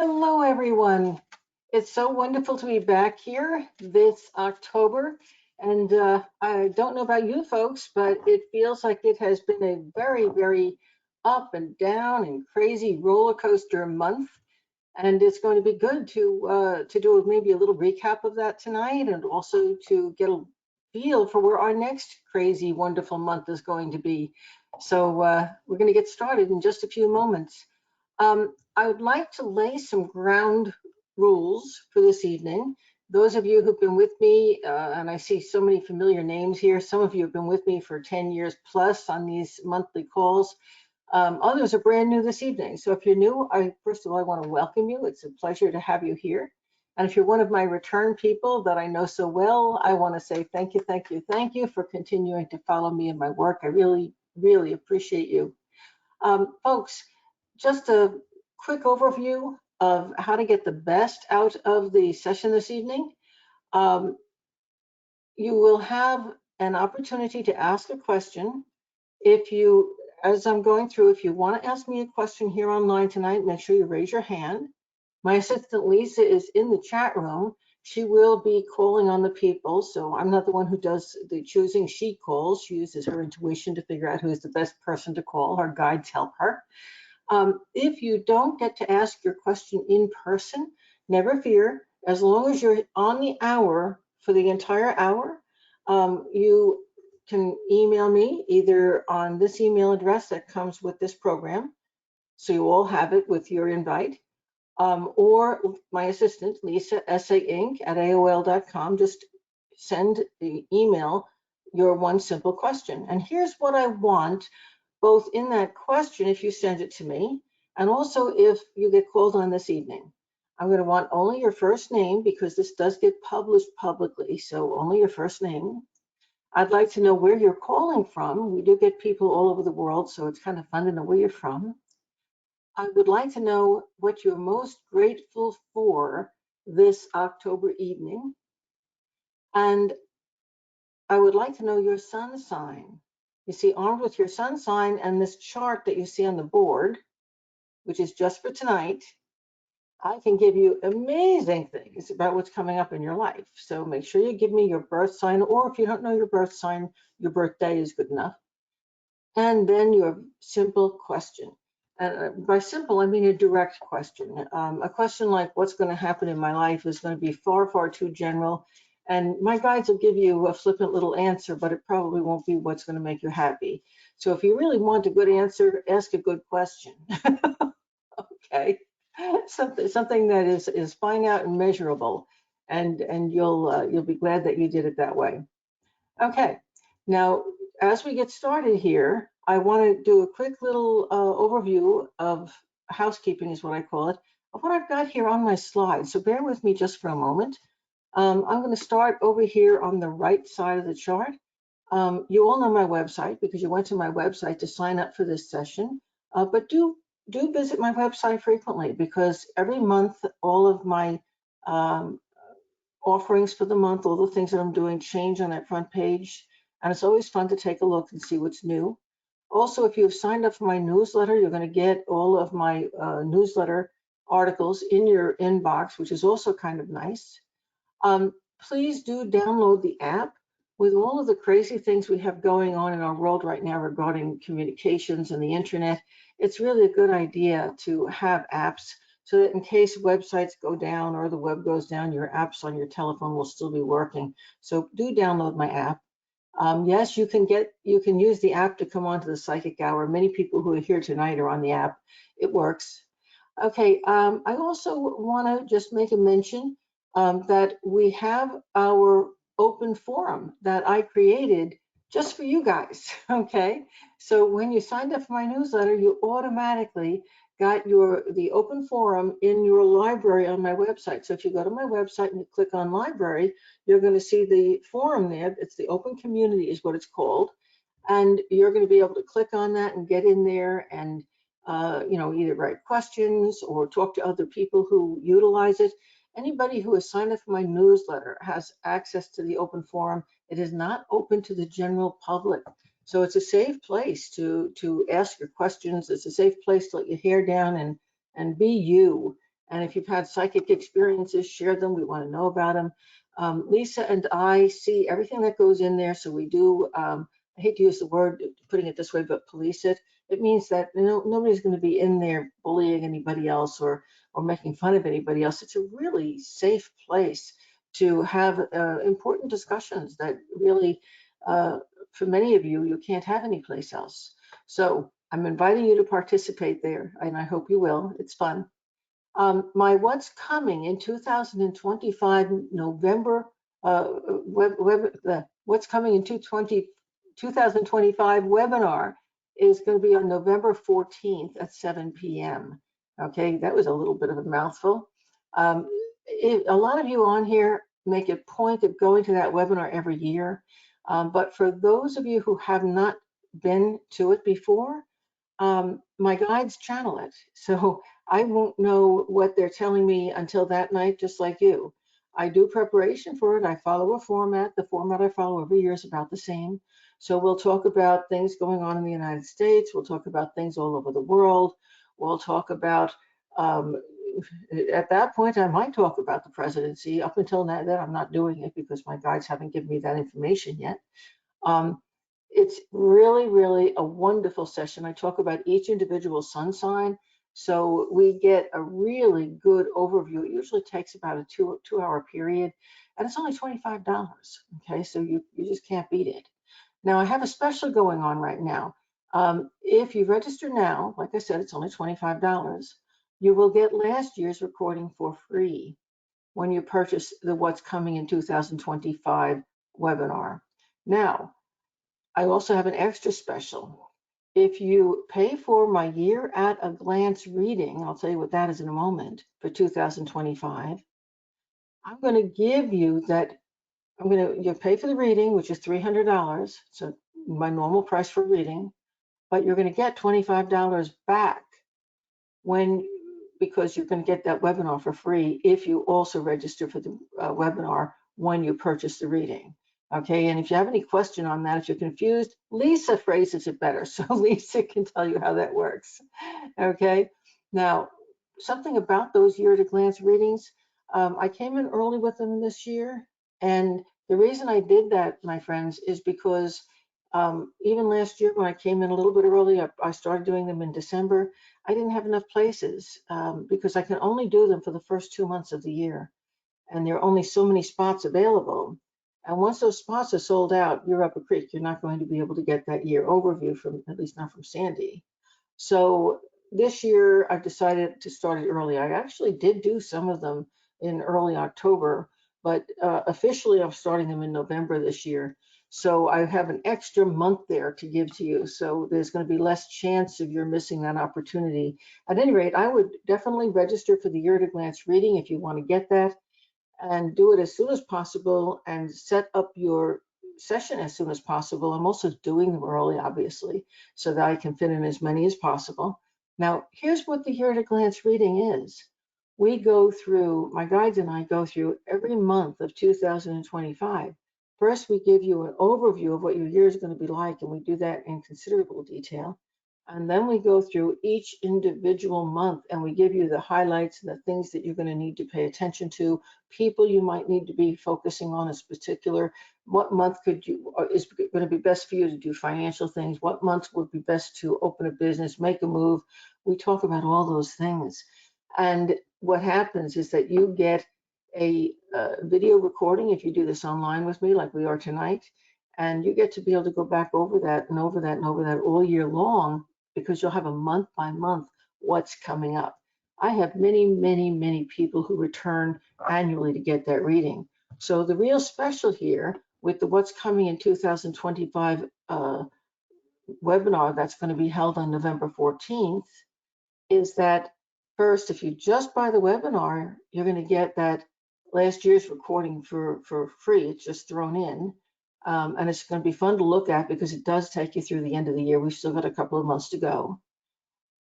Hello, everyone. It's so wonderful to be back here this October. And I don't know about you folks, but it feels like it has been a very, very up and down and crazy roller coaster month. And it's going to be good to do maybe a little recap of that tonight and also to get a feel for where our next crazy, wonderful month is going to be. So we're going to get started in just a few moments. I would like to lay some ground rules for this evening. Those of you who've been with me, and I see so many familiar names here, some of you have been with me for 10 years plus on these monthly calls. Others are brand new this evening. So if you're new, first of all, I want to welcome you. It's a pleasure to have you here. And if you're one of my return people that I know so well, I want to say thank you, thank you, thank you for continuing to follow me in my work. I really, really appreciate you. Folks, just a quick overview of how to get the best out of the session this evening. You will have an opportunity to ask a question. If you, as I'm going through, if you want to ask me a question here online tonight, make sure you raise your hand. My assistant Lisa is in the chat room. She will be calling on the people, so I'm not the one who does the choosing. She calls. She uses her intuition to figure out who's the best person to call. Her guides help her. If you don't get to ask your question in person, never fear. As long as you're on the hour for the entire hour, you can email me either on this email address that comes with this program, so you all have it with your invite, or my assistant, Lisa, sainc@aol.com. Just send the email your one simple question. And here's what I want, both in that question, if you send it to me, and also if you get called on this evening. I'm going to want only your first name because this does get published publicly, so only your first name. I'd like to know where you're calling from. We do get people all over the world, so it's kind of fun to know where you're from. I would like to know what you're most grateful for this October evening. And I would like to know your sun sign. You see, armed with your sun sign and this chart that you see on the board, which is just for tonight, I can give you amazing things about what's coming up in your life. So make sure you give me your birth sign, or if you don't know your birth sign, your birthday is good enough. And then your simple question. And by simple, I mean a direct question. A question like what's going to happen in my life is going to be far, far too general. And my guides will give you a flippant little answer, but it probably won't be what's going to make you happy. So if you really want a good answer, ask a good question. Okay, something that is finite and measurable, and you'll be glad that you did it that way. Okay, now as we get started here, I want to do a quick little overview of housekeeping, is what I call it, of what I've got here on my slide. So bear with me just for a moment. I'm going to start over here on the right side of the chart. You all know my website because you went to my website to sign up for this session, but do visit my website frequently because every month all of my offerings for the month, all the things that I'm doing change on that front page, and it's always fun to take a look and see what's new. Also, if you've signed up for my newsletter, you're going to get all of my newsletter articles in your inbox, which is also kind of nice. Please do download the app. With all of the crazy things we have going on in our world right now regarding communications and the internet, it's really a good idea to have apps so that in case websites go down or the web goes down, your apps on your telephone will still be working. So do download my app. Yes, you can use the app to come onto the Psychic Hour. Many people who are here tonight are on the app. It works. Okay, I also want to just make a mention that we have our open forum that I created just for you guys, okay? So when you signed up for my newsletter, you automatically got the open forum in your library on my website. So if you go to my website and you click on library, you're going to see the forum there. It's the open community is what it's called. And you're going to be able to click on that and get in there and either write questions or talk to other people who utilize it. Anybody who has signed up for my newsletter has access to the open forum. It is not open to the general public. So it's a safe place to ask your questions. It's a safe place to let your hair down and be you And if you've had psychic experiences, share them. We want to know about them. Lisa and I see everything that goes in there. So we do, I hate to use the word, putting it this way, but police it. It means that nobody's going to be in there bullying anybody else or making fun of anybody else. It's a really safe place to have important discussions that really, for many of you, you can't have anyplace else. So I'm inviting you to participate there, and I hope you will. It's fun. My What's Coming in 2025 November, What's Coming in 2025 webinar is going to be on November 14th at 7 p.m. Okay, that was a little bit of a mouthful. A lot of you on here make a point of going to that webinar every year. But for those of you who have not been to it before, my guides channel it. So I won't know what they're telling me until that night, just like you. I do preparation for it. I follow a format. The format I follow every year is about the same. So we'll talk about things going on in the United States. We'll talk about things all over the world. We'll talk about, at that point, I might talk about the presidency. Up until that, I'm not doing it because my guides haven't given me that information yet. It's really, really a wonderful session. I talk about each individual sun sign. So we get a really good overview. It usually takes about a two-hour period, and it's only $25. Okay, so you just can't beat it. Now I have a special going on right now. If you register now, like I said, it's only $25. You will get last year's recording for free when you purchase the What's Coming in 2025 webinar. Now, I also have an extra special. If you pay for my year at a glance reading, I'll tell you what that is in a moment, for 2025, I'm going to give you that. You pay for the reading, which is $300. So my normal price for reading, but you're going to get $25 back because you're going to get that webinar for free if you also register for the webinar when you purchase the reading. Okay, and if you have any question on that, if you're confused, Lisa phrases it better, so Lisa can tell you how that works. Okay, now something about those year at a glance readings, I came in early with them this year, and the reason I did that, my friends, is because even last year when I came in a little bit early, I started doing them in December. I didn't have enough places because I can only do them for the first 2 months of the year, and there are only so many spots available. And once those spots are sold out, you're up a creek. You're not going to be able to get that year overview from, at least not from Sandy. So this year I've decided to start it early. I actually did do some of them in early October, but officially I'm starting them in November this year. So I have an extra month there to give to you. So there's going to be less chance of you're missing that opportunity. At any rate, I would definitely register for the year at a glance reading if you want to get that, and do it as soon as possible and set up your session as soon as possible. I'm also doing them early, obviously, so that I can fit in as many as possible. Now, here's what the year at a glance reading is. We go through, my guides and I go through every month of 2025. First, we give you an overview of what your year is going to be like, and we do that in considerable detail. And then we go through each individual month and we give you the highlights and the things that you're going to need to pay attention to, people you might need to be focusing on as particular. What month is going to be best for you to do financial things? What month would be best to open a business, make a move? We talk about all those things. And what happens is that you get a video recording if you do this online with me like we are tonight, and you get to be able to go back over that and over that and over that all year long, because you'll have a month by month what's coming up. I have many, many, many people who return annually to get that reading. So the real special here with the What's Coming in 2025 webinar that's going to be held on November 14th is that first, if you just buy the webinar, you're going to get that last year's recording for free. It's just thrown in. And it's going to be fun to look at because it does take you through the end of the year. We've still got a couple of months to go.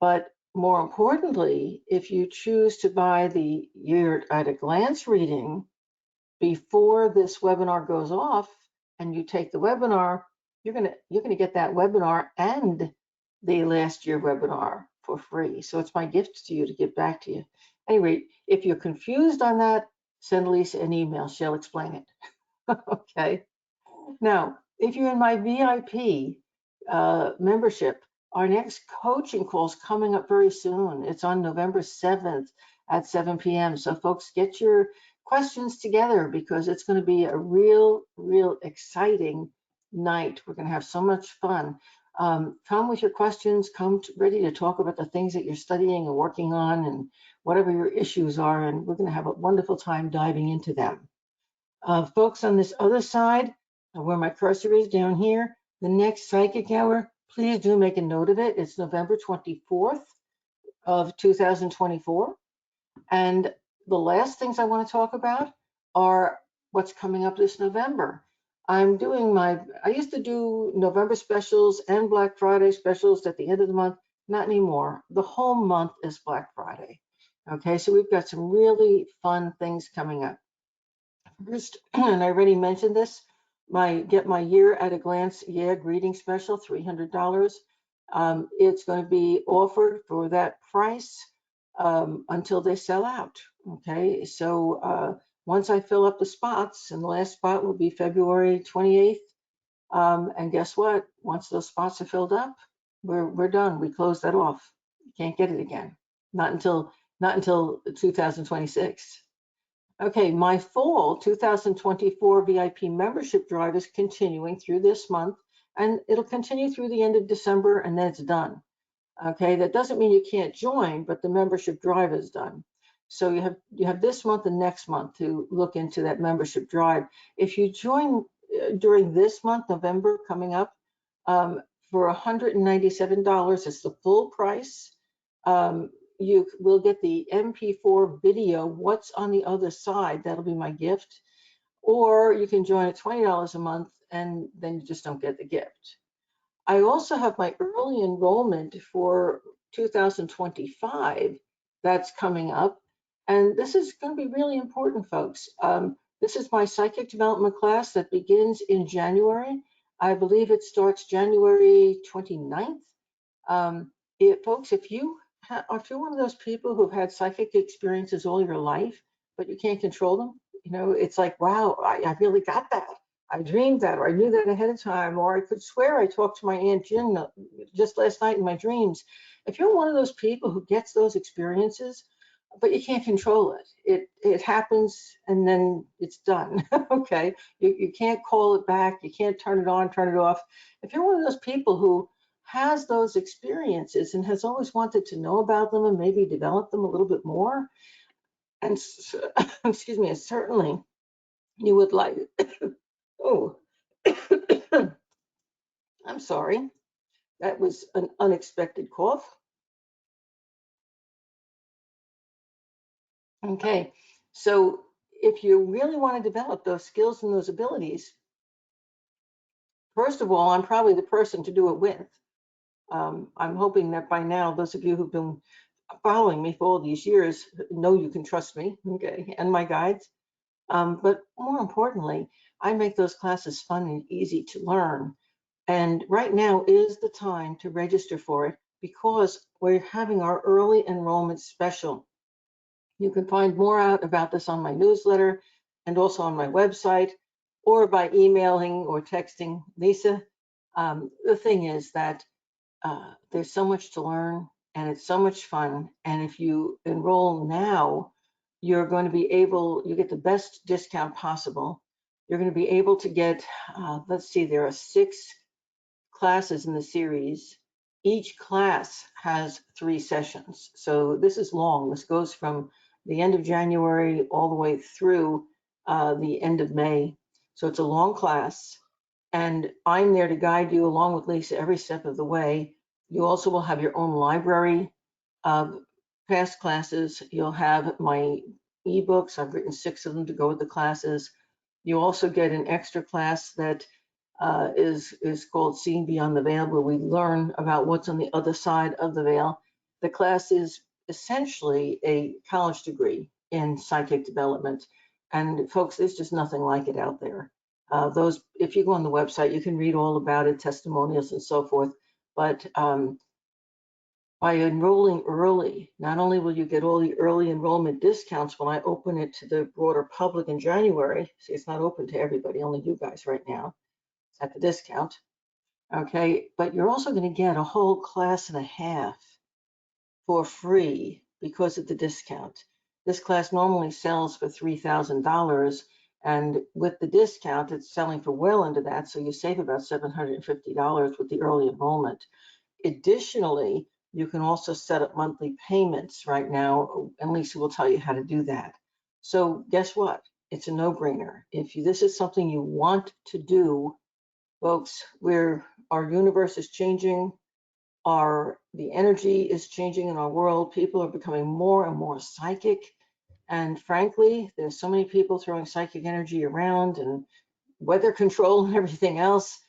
But more importantly, if you choose to buy the year at a glance reading before this webinar goes off and you take the webinar, you're going to get that webinar and the last year webinar for free. So it's my gift to you to give back to you. Anyway, if you're confused on that, send Lisa an email. She'll explain it. Okay. Now, if you're in my VIP membership, our next coaching call is coming up very soon. It's on November 7th at 7 p.m. So folks, get your questions together because it's going to be a real exciting night. We're going to have so much fun. Come with your questions, ready to talk about the things that you're studying and working on and whatever your issues are, and we're going to have a wonderful time diving into them. Folks, on this other side, where my cursor is down here, the next psychic hour, please do make a note of it. It's November 24th of 2024. And the last things I want to talk about are what's coming up this November. I used to do November specials and Black Friday specials at the end of the month. Not anymore. The whole month is Black Friday. Okay, so we've got some really fun things coming up. First, and I already mentioned this, get my year at a glance greeting special, $300. It's going to be offered for that price until they sell out. Okay, so once I fill up the spots, and the last spot will be February 28th. And guess what? Once those spots are filled up, we're done. We close that off. You can't get it again. Not until 2026. Okay, my fall 2024 VIP membership drive is continuing through this month, and it'll continue through the end of December, and then it's done. Okay, that doesn't mean you can't join, but the membership drive is done. So you have this month and next month to look into that membership drive. If you join during this month, November coming up, for $197, it's the full price. You will get the MP4 video, What's on the Other Side. That'll be my gift. Or you can join at $20 a month, and then you just don't get the gift. I also have my early enrollment for 2025 that's coming up. And this is going to be really important, folks. This is my psychic development class that begins in January. I believe it starts January 29th. Folks, if you're one of those people who've had psychic experiences all your life, but you can't control them, it's like, wow, I really got that. I dreamed that, or I knew that ahead of time, or I could swear I talked to my Aunt Jen just last night in my dreams. If you're one of those people who gets those experiences, but you can't control it, it happens and then it's done. Okay, you can't call it back, you can't turn it on, turn it off. If you're one of those people who has those experiences and has always wanted to know about them and maybe develop them a little bit more, and excuse me, and certainly you would like, oh, I'm sorry, that was an unexpected cough. Okay, so if you really want to develop those skills and those abilities, first of all, I'm probably the person to do it with. I'm hoping that by now, those of you who've been following me for all these years know you can trust me, okay, and my guides. But more importantly, I make those classes fun and easy to learn. And right now is the time to register for it because we're having our early enrollment special. You can find more out about this on my newsletter and also on my website or by emailing or texting Lisa. The thing is that there's so much to learn and it's so much fun. And if you enroll now, you're going to be able, you get the best discount possible. You're going to be able to get, let's see, there are 6 classes in the series. Each class has 3 sessions. So this is long. This goes from the end of January all the way through the end of May. So it's a long class. And I'm there to guide you along with Lisa every step of the way. You also will have your own library of past classes. You'll have my ebooks. I've written 6 of them to go with the classes. You also get an extra class that is called Seeing Beyond the Veil, where we learn about what's on the other side of the veil. The class is essentially a college degree in psychic development. And folks, there's just nothing like it out there. If you go on the website, you can read all about it, testimonials and so forth. But By enrolling early, not only will you get all the early enrollment discounts when I open it to the broader public in January, see, it's not open to everybody, only you guys right now, it's at the discount, okay? But you're also going to get a whole class and a half for free because of the discount. This class normally sells for $3,000, and with the discount, it's selling for well under that, so you save about $750 with the early enrollment. Additionally, you can also set up monthly payments right now, and Lisa will tell you how to do that. So guess what? It's a no-brainer. If this is something you want to do, folks, our universe is changing, the energy is changing in our world. People are becoming more and more psychic. And frankly, there's so many people throwing psychic energy around and weather control and everything else.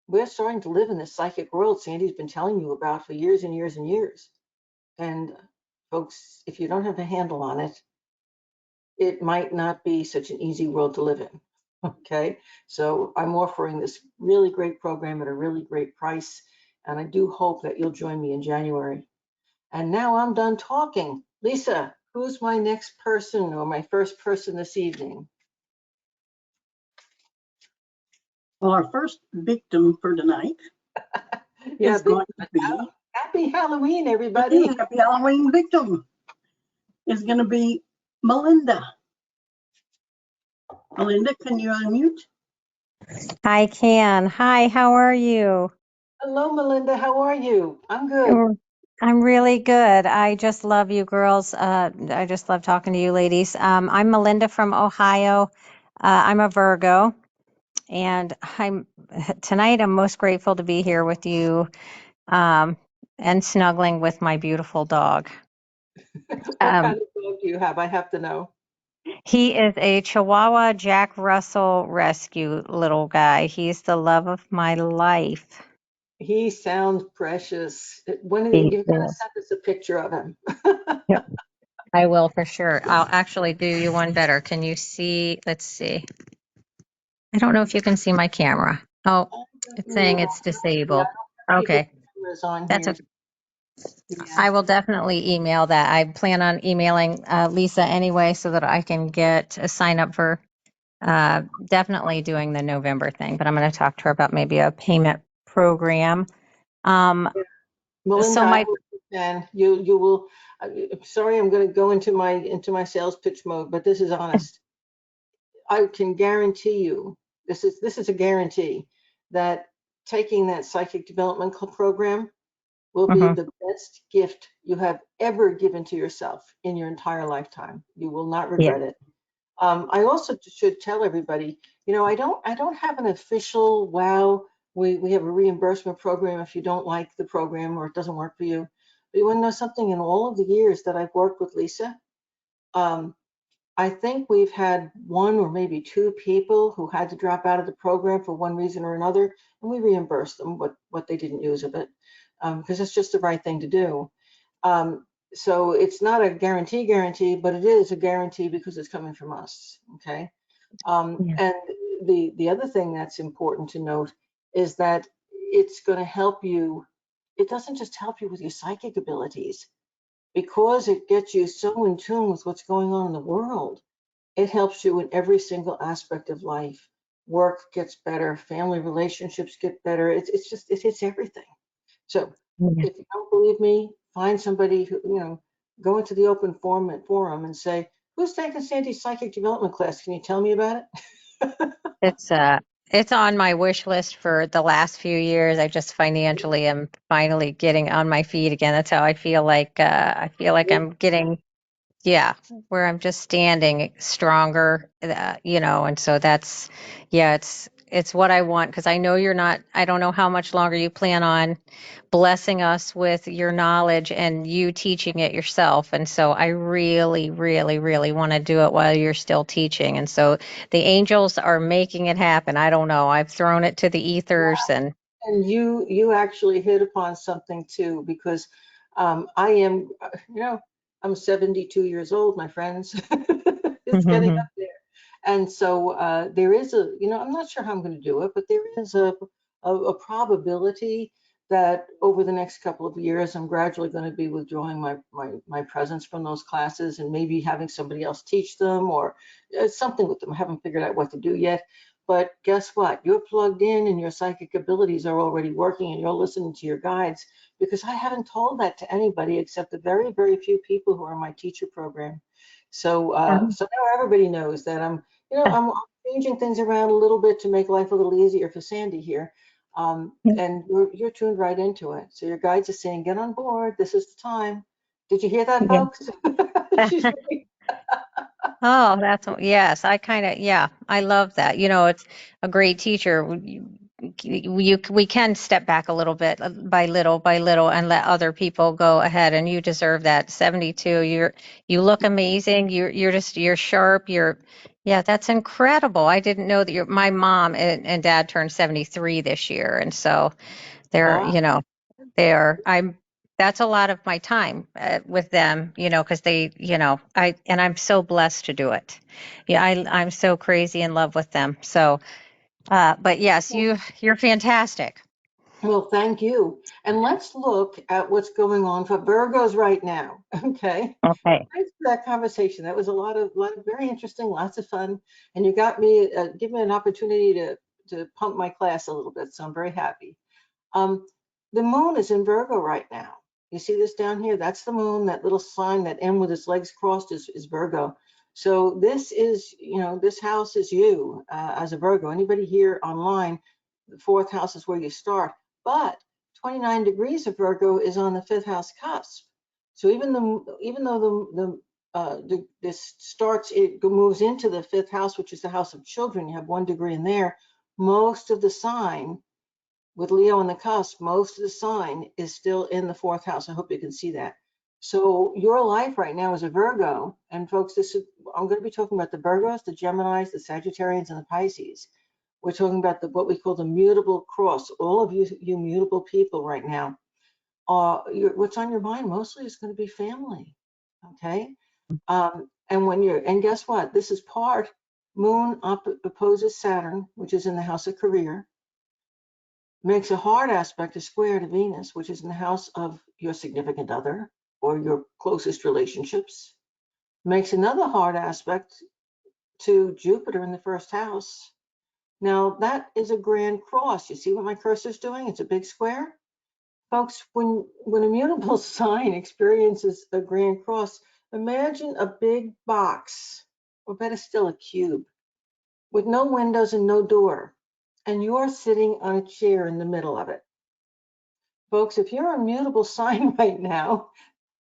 We're starting to live in this psychic world Sandy's been telling you about for years and years and years. And folks, if you don't have a handle on it, it might not be such an easy world to live in. Okay, so I'm offering this really great program at a really great price, and I do hope that you'll join me in January. And now I'm done talking. Lisa, who's my next person or my first person this evening? Well, our first victim for tonight is going to be Happy Halloween, everybody. Happy Halloween victim is going to be Melinda. Melinda, can you unmute? I can. Hi, how are you? Hello, Melinda. How are you? I'm good. I'm really good. I just love you girls. I just love talking to you ladies. I'm Melinda from Ohio. I'm a Virgo, and tonight I'm most grateful to be here with you, and snuggling with my beautiful dog. What kind of dog do you have? I have to know. He is a Chihuahua Jack Russell rescue little guy. He's the love of my life. He sounds precious. When He you gotta is. send us a picture of him. Yep. I will for sure. I'll actually do you one better. Can you see? Let's see. I don't know if you can see my camera. Oh, it's saying it's Yeah, I disabled. don't have people's Okay, cameras on that's here. a. Yeah. I will definitely email that. I plan on emailing Lisa anyway, so that I can get a sign up for definitely doing the November thing. But I'm going to talk to her about maybe a payment program. Um, Melinda, so I my hope you can. You will. I'm sorry, I'm going to go into my sales pitch mode, but this is honest. I can guarantee you, this is a guarantee that taking that psychic development program will be Mhm. the best gift you have ever given to yourself in your entire lifetime. You will not Yeah. regret it. I also should tell everybody, I don't have an official, wow, we have a reimbursement program if you don't like the program or it doesn't work for you. But you want to know something? In all of the years that I've worked with Lisa, um, I think we've had one or maybe two people who had to drop out of the program for one reason or another, and we reimbursed them what they didn't use of it, because it's just the right thing to do. Um, so it's not a guarantee, but it is a guarantee because it's coming from us. Okay. Yeah. And the other thing that's important to note is that it's going to help you. It doesn't just help you with your psychic abilities because it gets you so in tune with what's going on in the world. It helps you in every single aspect of life. Work gets better, family relationships get better. It hits everything. So Yeah. if you don't believe me, find somebody who, go into the open forum and say, who's taking Sandy's psychic development class? Can you tell me about it? It's it's on my wish list for the last few years. I just financially am finally getting on my feet again. That's how I feel like I'm getting, yeah, where I'm just standing stronger, and so that's, yeah, it's what I want, because I know I don't know how much longer you plan on blessing us with your knowledge and you teaching it yourself. And so I really, really, really want to do it while you're still teaching. And so the angels are making it happen. I don't know. I've thrown it to the ethers and And you actually hit upon something too, because I am, I'm 72 years old, my friends. It's getting up there. And so there is I'm not sure how I'm going to do it, but there is a probability that over the next couple of years, I'm gradually going to be withdrawing my presence from those classes and maybe having somebody else teach them or something with them. I haven't figured out what to do yet. But guess what? You're plugged in and your psychic abilities are already working and you're listening to your guides, because I haven't told that to anybody except the very, very few people who are in my teacher program. So, so now everybody knows that I'm changing things around a little bit to make life a little easier for Sandy here. And you're tuned right into it. So your guides are saying, get on board. This is the time. Did you hear that, Yeah. folks? She's Oh, yes, yeah, I love that. It's a great teacher. We can step back a little bit by little and let other people go ahead, and you deserve that. 72, you look amazing. You're sharp. Yeah, that's incredible. I didn't know that my mom and dad turned 73 this year, and so they're, ah, I'm that's a lot of my time with them, because I'm so blessed to do it. Yeah, I'm so crazy in love with them. So, but yes, you're fantastic. well, thank you. And let's look at what's going on for Virgos right now. Okay. Okay. Thanks for that conversation. That was a lot of very interesting, lots of fun. And you got me, give me an opportunity to pump my class a little bit. So I'm very happy. Um, the moon is in Virgo right now. You see this down here? That's the moon. That little sign, that M with its legs crossed is Virgo. So this is, this house is you as a Virgo. Anybody here online, the fourth house is where you start. But 29 degrees of Virgo is on the fifth house cusp. So even though this starts, it moves into the fifth house, which is the house of children. You have 1 degree in there. Most of the sign with Leo on the cusp, most of the sign is still in the fourth house. I hope you can see that. So your life right now is a Virgo, and folks, I'm going to be talking about the Virgos, the Geminis, the Sagittarians, and the Pisces. We're talking about what we call the mutable cross. All of you mutable people right now, what's on your mind mostly is going to be family. Okay, and guess what? This is part Moon opposes Saturn, which is in the house of career, makes a hard aspect, a square to Venus, which is in the house of your significant other or your closest relationships, makes another hard aspect to Jupiter in the first house. Now, that is a grand cross. You see what my cursor is doing? It's a big square. Folks, when a mutable sign experiences a grand cross, imagine a big box, or better still, a cube, with no windows and no door, and you're sitting on a chair in the middle of it. Folks, if you're a mutable sign right now,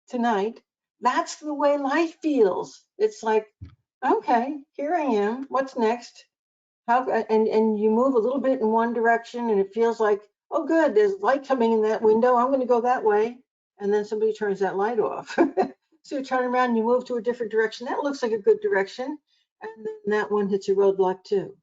tonight, that's the way life feels. It's like, okay, here I am. What's next? And you move a little bit in one direction and it feels like, oh good, there's light coming in that window. I'm going to go that way. And then somebody turns that light off. So you turn around and you move to a different direction. That looks like a good direction. And then that one hits a roadblock too.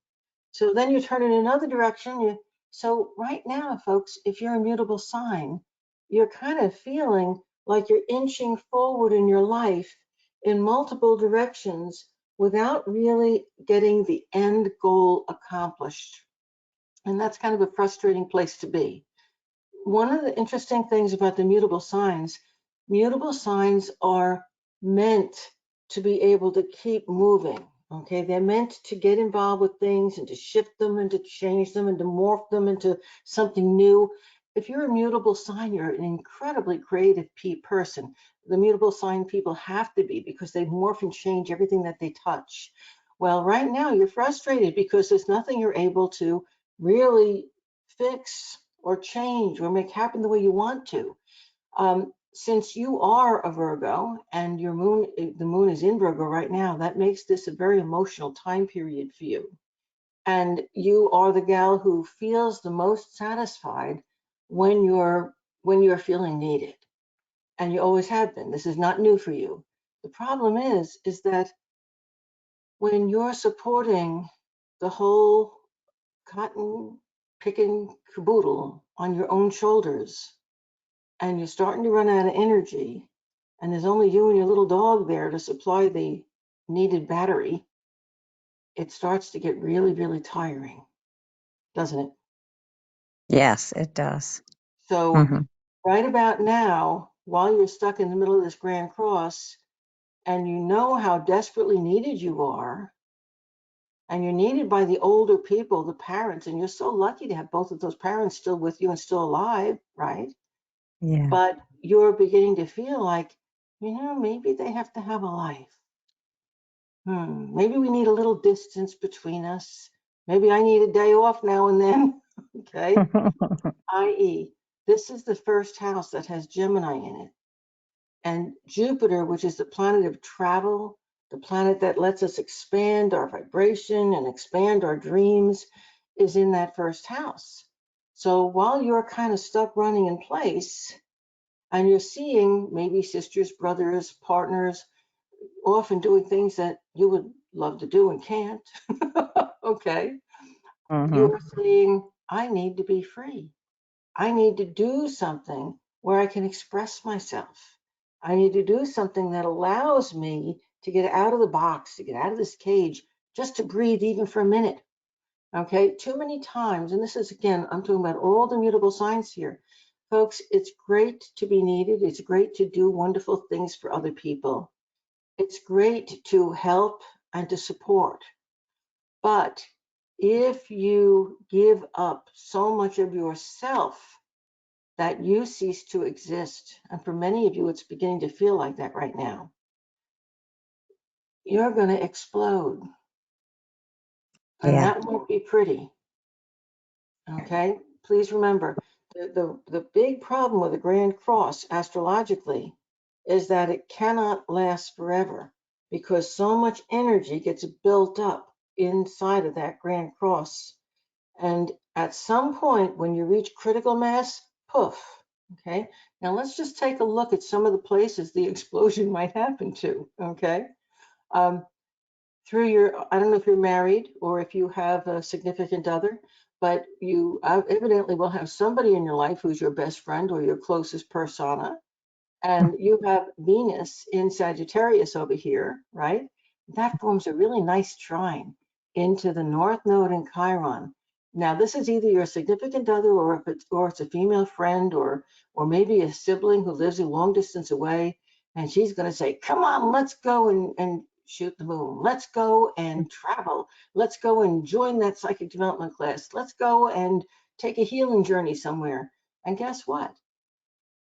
So then you turn in another direction. So right now, folks, if you're a mutable sign, you're kind of feeling like you're inching forward in your life in multiple directions without really getting the end goal accomplished. And that's kind of a frustrating place to be. One of the interesting things about the mutable signs are meant to be able to keep moving. Okay, they're meant to get involved with things and to shift them and to change them and to morph them into something new. If you're a mutable sign, you're an incredibly creative person. The mutable sign people have to be, because they morph and change everything that they touch. Well, right now you're frustrated because there's nothing you're able to really fix or change or make happen the way you want to. Since you are a Virgo and the moon is in Virgo right now, that makes this a very emotional time period for you. And you are the gal who feels the most satisfied when you're feeling needed. And you always have been. This is not new for you. The problem is that when you're supporting the whole cotton picking caboodle on your own shoulders, and you're starting to run out of energy, and there's only you and your little dog there to supply the needed battery, it starts to get really, really tiring, doesn't it? Yes, it does. So Hmm. right about now, while you're stuck in the middle of this Grand Cross and you know how desperately needed you are, and you're needed by the older people, the parents, and you're so lucky to have both of those parents still with you and still alive, right? Yeah. But you're beginning to feel like, maybe they have to have a life. Maybe we need a little distance between us. Maybe I need a day off now and then. Okay. I.e., this is the first house that has Gemini in it. And Jupiter, which is the planet of travel, the planet that lets us expand our vibration and expand our dreams, is in that first house. So while you're kind of stuck running in place and you're seeing maybe sisters, brothers, partners, often doing things that you would love to do and can't, okay, Hmm. you're saying, I need to be free. I need to do something where I can express myself. I need to do something that allows me to get out of the box, to get out of this cage, just to breathe even for a minute. Okay, too many times, and this is again, I'm talking about all the mutable signs here. Folks, it's great to be needed. It's great to do wonderful things for other people. It's great to help and to support. But if you give up so much of yourself that you cease to exist, and for many of you, it's beginning to feel like that right now, you're going to explode. And Yeah. that won't be pretty. Okay? Please remember the big problem with the Grand Cross astrologically is that it cannot last forever because so much energy gets built up inside of that Grand Cross. And at some point, when you reach critical mass, poof. Okay. Now let's just take a look at some of the places the explosion might happen to. Okay. Um, through I don't know if you're married or if you have a significant other, but you evidently will have somebody in your life who's your best friend or your closest persona, and you have Venus in Sagittarius over here, right? That forms a really nice trine into the North Node in Chiron. Now, this is either your significant other, or it's a female friend, or maybe a sibling who lives a long distance away, and she's going to say, "Come on, let's go and shoot the moon. Let's go and travel. Let's go and join that psychic development class. Let's go and take a healing journey somewhere." And guess what?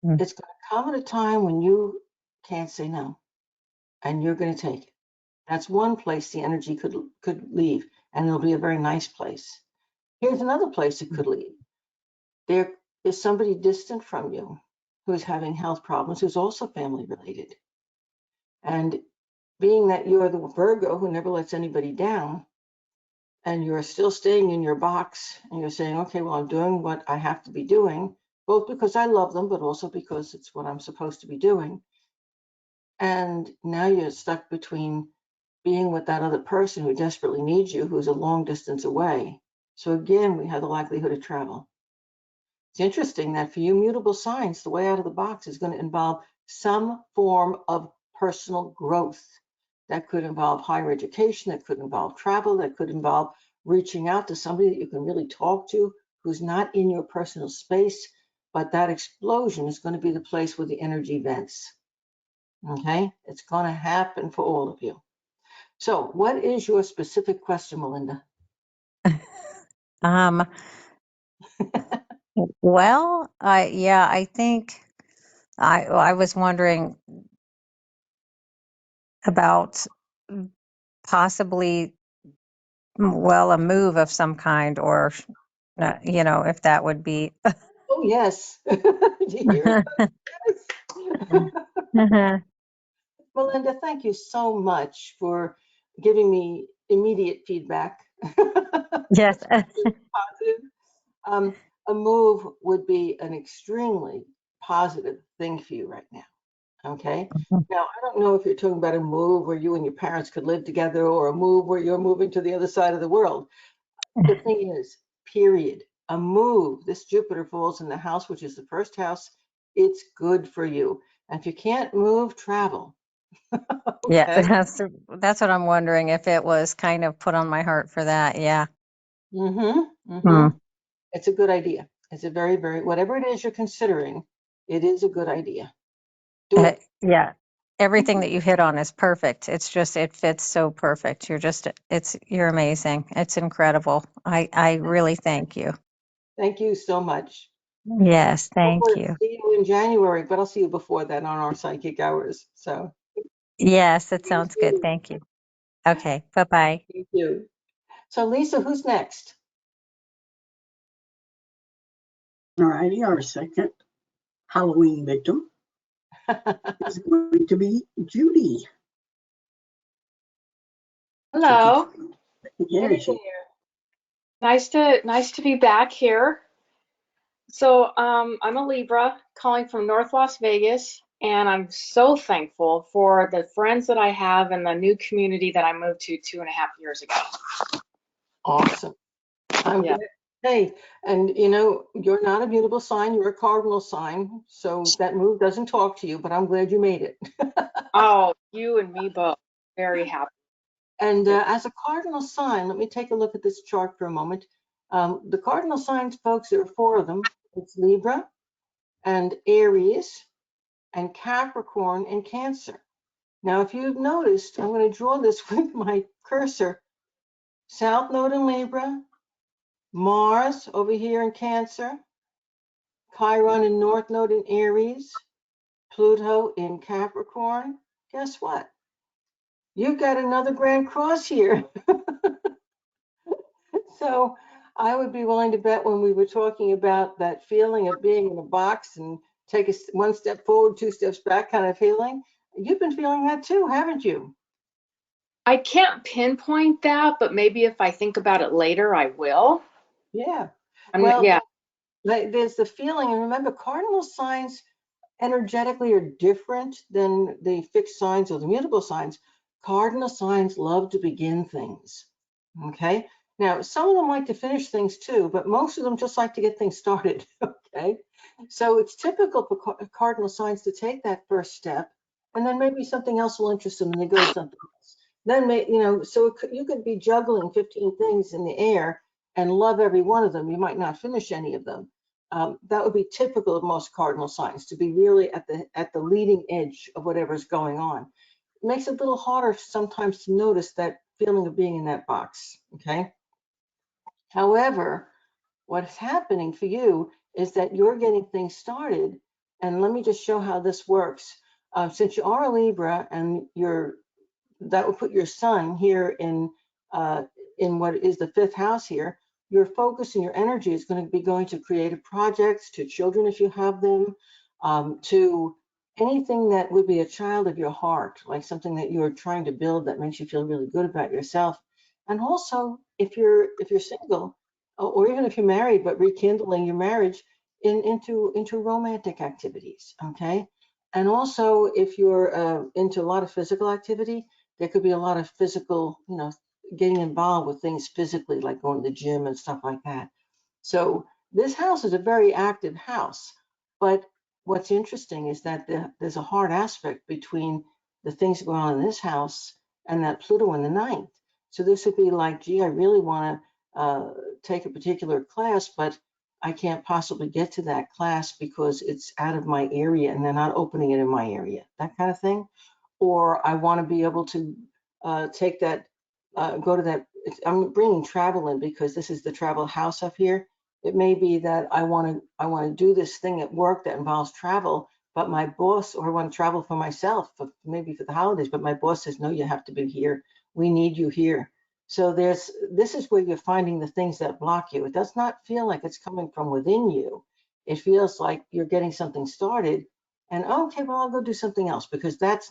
Mm. It's going to come at a time when you can't say no, and you're going to take it. That's one place the energy could leave, and it'll be a very nice place. Here's another place it could lead. There is somebody distant from you who's having health problems, who's also family related. And being that you're the Virgo who never lets anybody down, and you're still staying in your box, and you're saying, okay, well, I'm doing what I have to be doing, both because I love them, but also because it's what I'm supposed to be doing. And now you're stuck between being with that other person who desperately needs you, who's a long distance away. So again, we have the likelihood of travel. It's interesting that for you mutable signs, the way out of the box is going to involve some form of personal growth. That could involve higher education, that could involve travel, that could involve reaching out to somebody that you can really talk to who's not in your personal space. But that explosion is going to be the place where the energy vents. Okay, it's going to happen for all of you. So, what is your specific question, Melinda? Um, well, I think I was wondering about possibly, well, a move of some kind, or if that would be. Oh, yes. Did you hear it? Yes. Mhm. Melinda, thank you so much for giving me immediate feedback. Yes. That's really positive. Um, a move would be an extremely positive thing for you right now. Okay. Now, I don't know if you're talking about a move where you and your parents could live together or a move where you're moving to the other side of the world. The thing is, period. A move, this Jupiter falls in the house, which is the first house. It's good for you. And if you can't move, travel. Yeah, Okay. that's what I'm wondering, if it was kind of put on my heart for that. Yeah. Mm-hmm. Mm-hmm. Hmm. It's a good idea. It's a very, very, whatever it is you're considering, it is a good idea. Do it. Yeah. Everything that you hit on is perfect. It's just, it fits so perfect. You're amazing. It's incredible. I really thank you. Thank you so much. Yes, thank Hopefully you. I'll see you in January, but I'll see you before then on our psychic hours. So Yes, it thank sounds good. you. Thank you. Okay, bye-bye. Thank you. So Lisa, who's next? All righty, our second Halloween victim is going to be Judy. Hello. Yeah, Hey she, there. Nice to be back here. So, I'm a Libra calling from North Las Vegas, and I'm so thankful for the friends that I have and the new community that I moved to 2.5 years ago. Awesome. I'm Yeah. glad. Hey, and you're not a mutable sign, you're a cardinal sign. So that move doesn't talk to you, but I'm glad you made it. Oh, you and me both. Very happy. And as a cardinal sign, let me take a look at this chart for a moment. The cardinal signs, folks, there are four of them. It's Libra and Aries and Capricorn and Cancer. Now, if you've noticed, I'm going to draw this with my cursor. South node in Libra, Mars over here in Cancer, Chiron and North node in Aries, Pluto in Capricorn. Guess what? You've got another Grand Cross here. So I would be willing to bet when we were talking about that feeling of being in a box and take one step forward, two steps back kind of feeling, you've been feeling that too, haven't you? I can't pinpoint that, but maybe if I think about it later, I will. Yeah. Well, Yeah. there's the feeling, and remember, cardinal signs energetically are different than the fixed signs or the mutable signs. Cardinal signs love to begin things. Okay. Now, some of them like to finish things too, but most of them just like to get things started. Okay. So it's typical for cardinal signs to take that first step, and then maybe something else will interest them and they go to something else. Then, so you could be juggling 15 things in the air and love every one of them. You might not finish any of them. That would be typical of most cardinal signs, to be really at the leading edge of whatever's going on. It makes it a little harder sometimes to notice that feeling of being in that box. Okay. However, what's happening for you is that you're getting things started. And let me just show how this works. Since you are a Libra and that would put your sun here in what is the fifth house here. Your focus and your energy is going to be going to creative projects, to children if you have them, to anything that would be a child of your heart, like something that you're trying to build that makes you feel really good about yourself. And also, if you're single, or even if you're married, but rekindling your marriage into romantic activities. Okay. And also, if you're into a lot of physical activity, there could be a lot of physical, getting involved with things physically, like going to the gym and stuff like that. So this house is a very active house. But what's interesting is that there's a hard aspect between the things going on in this house and that Pluto in the ninth. So this would be like, gee, I really want to take a particular class, but I can't possibly get to that class because it's out of my area and they're not opening it in my area, that kind of thing. Or I want to be able to take that, go to that. I'm bringing travel in because this is the travel house up here. It may be that I want to do this thing at work that involves travel, but my boss, or I want to travel for myself, maybe for the holidays, but my boss says, no, you have to be here. We need you here. So this is where you're finding the things that block you. It does not feel like it's coming from within you. It feels like you're getting something started and okay, well, I'll go do something else because that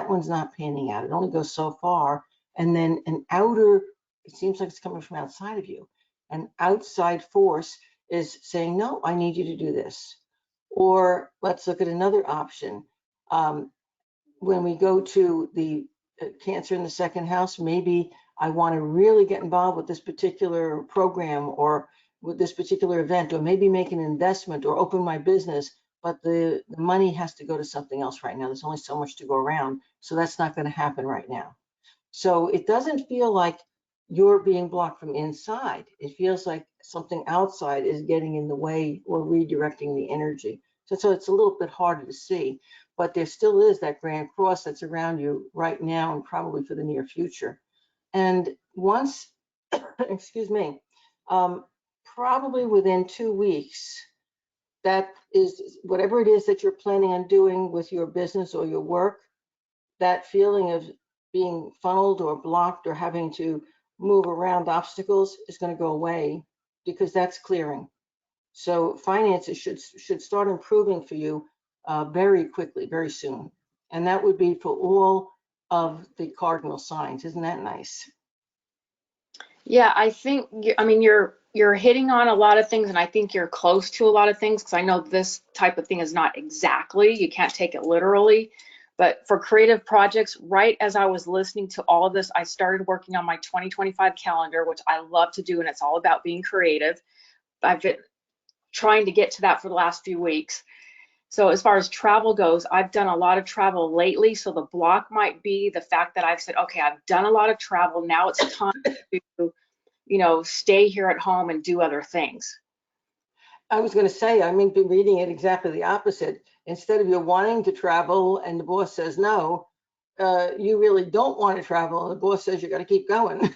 one's not panning out. It only goes so far. And then it seems like it's coming from outside of you. An outside force is saying, no, I need you to do this. Or let's look at another option. Um, when we go to the Cancer in the second house, maybe I want to really get involved with this particular program or with this particular event, or maybe make an investment or open my business, but the money has to go to something else right now. There's only so much to go around. So that's not going to happen right now. So it doesn't feel like you're being blocked from inside. It feels like something outside is getting in the way or redirecting the energy. So it's a little bit harder to see, but there still is that grand cross that's around you right now and probably for the near future. And once, excuse me, probably within 2 weeks, that is whatever it is that you're planning on doing with your business or your work, that feeling of being funneled or blocked or having to move around obstacles is going to go away because that's clearing. So finances should start improving for you very quickly, very soon. And that would be for all of the cardinal signs. Isn't that nice? Yeah, I think I mean you're hitting on a lot of things, and I think you're close to a lot of things because I know this type of thing is not exactly, you can't take it literally, but for creative projects, right as I was listening to all of this, I started working on my 2025 calendar, which I love to do, and it's all about being creative. I've been trying to get to that for the last few weeks. So as far as travel goes, I've done a lot of travel lately. So the block might be the fact that I've said, okay, I've done a lot of travel. Now it's time to, stay here at home and do other things. I was going to say, I mean, been reading it exactly the opposite. Instead of you wanting to travel and the boss says no, you really don't want to travel and the boss says you got to keep going.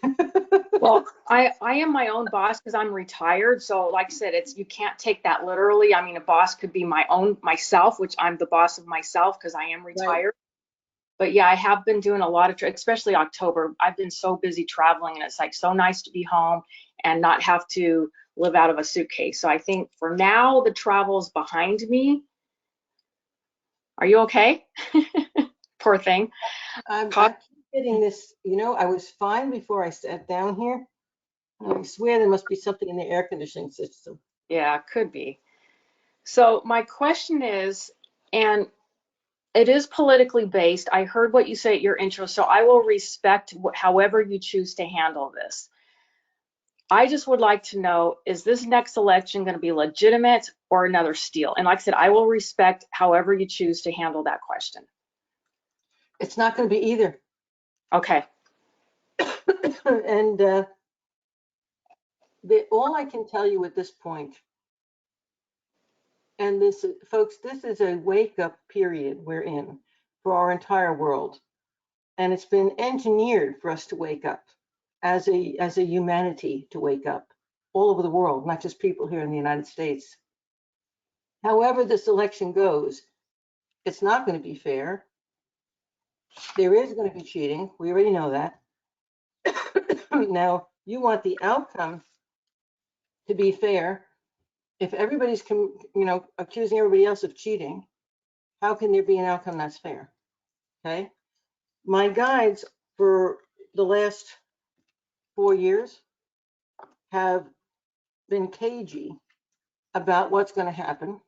Well, I am my own boss because I'm retired. So like I said, you can't take that literally. I mean, a boss could be myself, which I'm the boss of myself because I am retired. Right. But yeah, I have been doing a lot of, especially October. I've been so busy traveling, and it's like so nice to be home and not have to live out of a suitcase. So I think for now, the travel is behind me. Are you okay? Poor thing. I Cough. keep getting this, I was fine before I sat down here. I swear there must be something in the air conditioning system. Yeah, could be. So my question is, and it is politically based. I heard what you say at your intro, so I will respect however you choose to handle this. I just would like to know, is this next election going to be legitimate or another steal? And like I said, I will respect however you choose to handle that question. It's not going to be either. Okay. And all I can tell you at this point, and this, folks, this is a wake-up period we're in for our entire world. And it's been engineered for us to wake up as a humanity to wake up all over the world, not just people here in the United States. However this election goes, it's not going to be fair. There is going to be cheating. We already know that. Now, you want the outcome to be fair. If everybody's, accusing everybody else of cheating, how can there be an outcome that's fair? Okay. My guides for the last 4 years have been cagey about what's going to happen.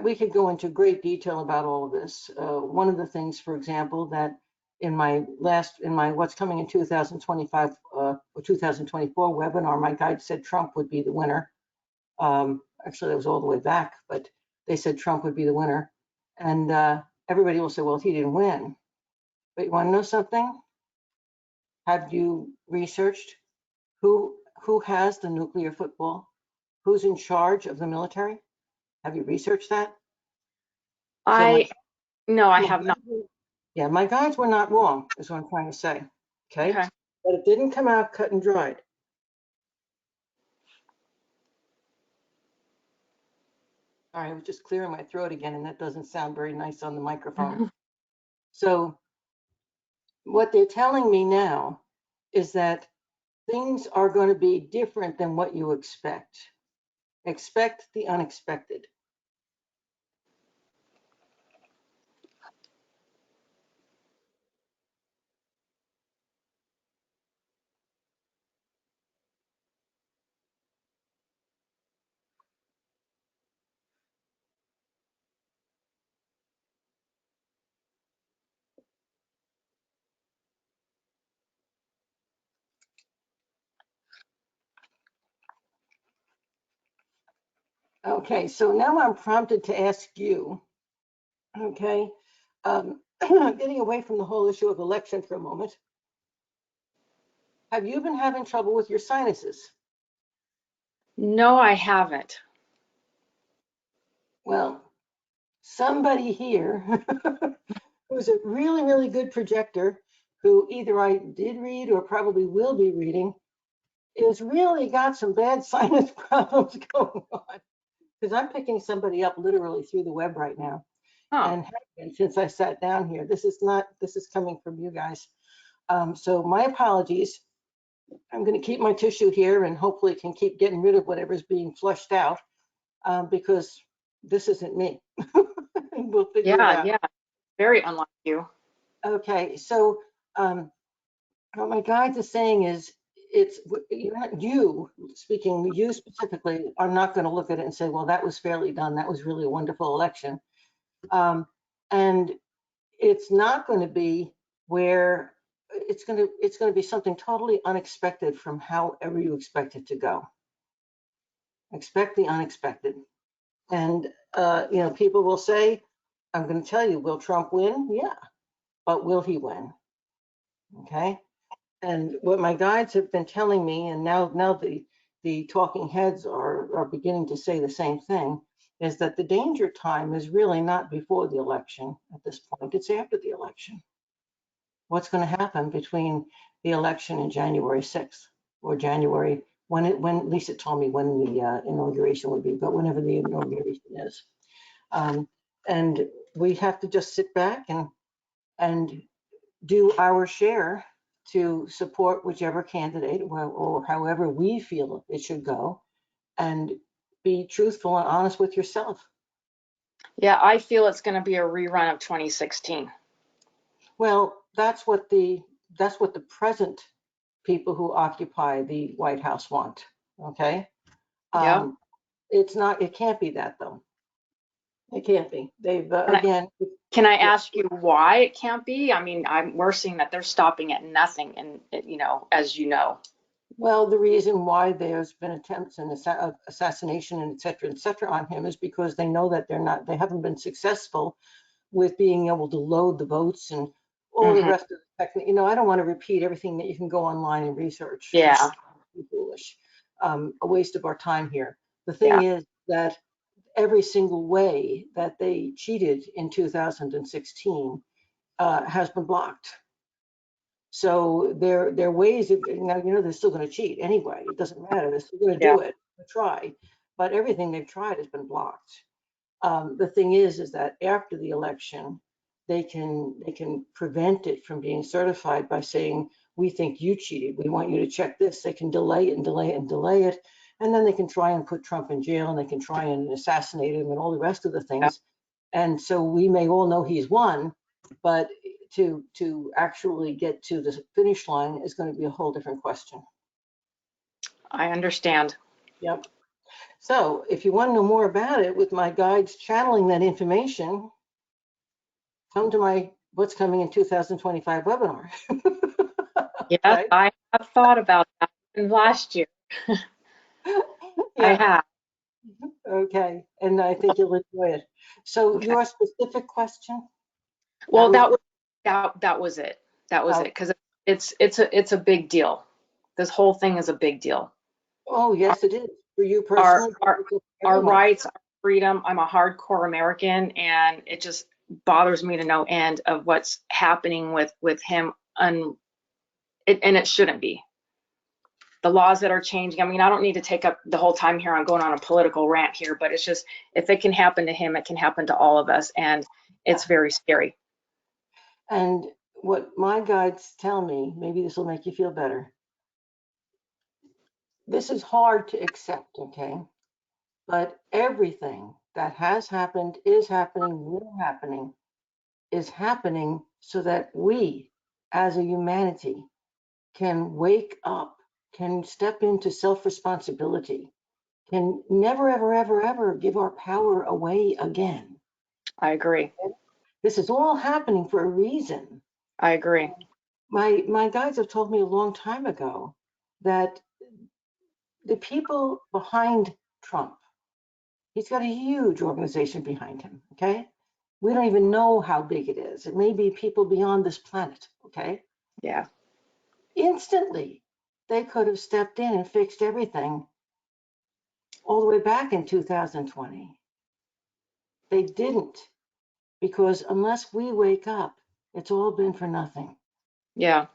We could go into great detail about all of this. One of the things, for example, that in my what's coming in 2025 or 2024 webinar, my guide said Trump would be the winner. Actually, that was all the way back, but they said Trump would be the winner. And everybody will say, well, he didn't win. But you want to know something? Have you researched who has the nuclear football? Who's in charge of the military? Have you researched that? No, I My have not. yeah, my guides were not wrong, is what I'm trying to say. Okay. Okay. But it didn't come out cut and dried. All right, I was just clearing my throat again, and that doesn't sound very nice on the microphone. So what they're telling me now is that things are going to be different than what you expect. Expect the unexpected. Okay, so now I'm prompted to ask you, okay, getting away from the whole issue of election for a moment. Have you been having trouble with your sinuses? No, I haven't. Well, somebody here who's a really, really good projector, who either I did read or probably will be reading, is really got some bad sinus problems going on. Because I'm picking somebody up literally through the web right now, Huh. and have been since I sat down here. This is coming from you guys. So my apologies. I'm going to keep my tissue here and hopefully can keep getting rid of whatever's being flushed out, because this isn't me. We'll figure it Yeah, out. yeah. Very unlike you. Okay, so what my guides are saying is, you, speaking you specifically, are not going to look at it and say, well, that was fairly done. That was really a wonderful election. And it's not going to be where it's going to be something totally unexpected from however you expect it to go. Expect the unexpected. And people will say, I'm going to tell you, will Trump win? Yeah, but will he win? Okay. And what my guides have been telling me, and now the talking heads are beginning to say the same thing, is that the danger time is really not before the election at this point, it's after the election. What's going to happen between the election and January 6th or January, when Lisa told me when the inauguration would be, but whenever the inauguration is. And we have to just sit back and do our share to support whichever candidate or however we feel it should go, and be truthful and honest with yourself. Yeah, I feel it's going to be a rerun of 2016. Well, that's what the present people who occupy the White House want. Okay. Yeah. It can't be that though. It can't be. They've Can I, again. can I Yeah. ask you why it can't be? I mean, we're seeing that they're stopping at nothing, and as you know. Well, the reason why there's been attempts and assassination and et cetera on him is because they know that they haven't been successful with being able to load the votes and all the Hmm. rest of the technique. I don't want to repeat everything that you can go online and research. Yeah, It's foolish, a waste of our time here. The thing yeah, is that every single way that they cheated in 2016 has been blocked. So their ways of, now, they're still going to cheat anyway. It doesn't matter. They're still going to yeah, do it, try. But everything they've tried has been blocked. The thing is that after the election, they can prevent it from being certified by saying, we think you cheated. We want you to check this. They can delay it and delay it and delay it. And then they can try and put Trump in jail, and they can try and assassinate him and all the rest of the yeah. things. And so we may all know he's won, but to actually get to the finish line is going to be a whole different question. I understand. Yep. So if you want to know more about it, with my guides channeling that information, come to my What's Coming in 2025 webinar. Yes, Okay. I have thought about that last year. I Yeah. have. Okay. And I think you'll enjoy it. So Okay. your specific question, that Well, was, that was it. That was it. oh, Because it's a big deal. This whole thing is a big deal. oh, yes, it is. For you Our personally, our for our everyone. rights, our freedom. I'm a hardcore American, and it just bothers me to no end of what's happening with him. And it shouldn't be. The laws that are changing. I mean, I don't need to take up the whole time here on going on a political rant here, but it's just, if it can happen to him, it can happen to all of us, and it's very scary. And what my guides tell me, maybe this will make you feel better. This is hard to accept, okay? But everything that has happened, is happening, is happening so that we, as a humanity, can wake up, can step into self-responsibility, can never, ever, ever, ever give our power away again. I agree. This is all happening for a reason. I agree. My guides have told me a long time ago that the people behind Trump, he's got a huge organization behind him, okay? We don't even know how big it is. It may be people beyond this planet, okay? Yeah. Instantly, they could have stepped in and fixed everything all the way back in 2020. They didn't, because unless we wake up, it's all been for nothing. Yeah.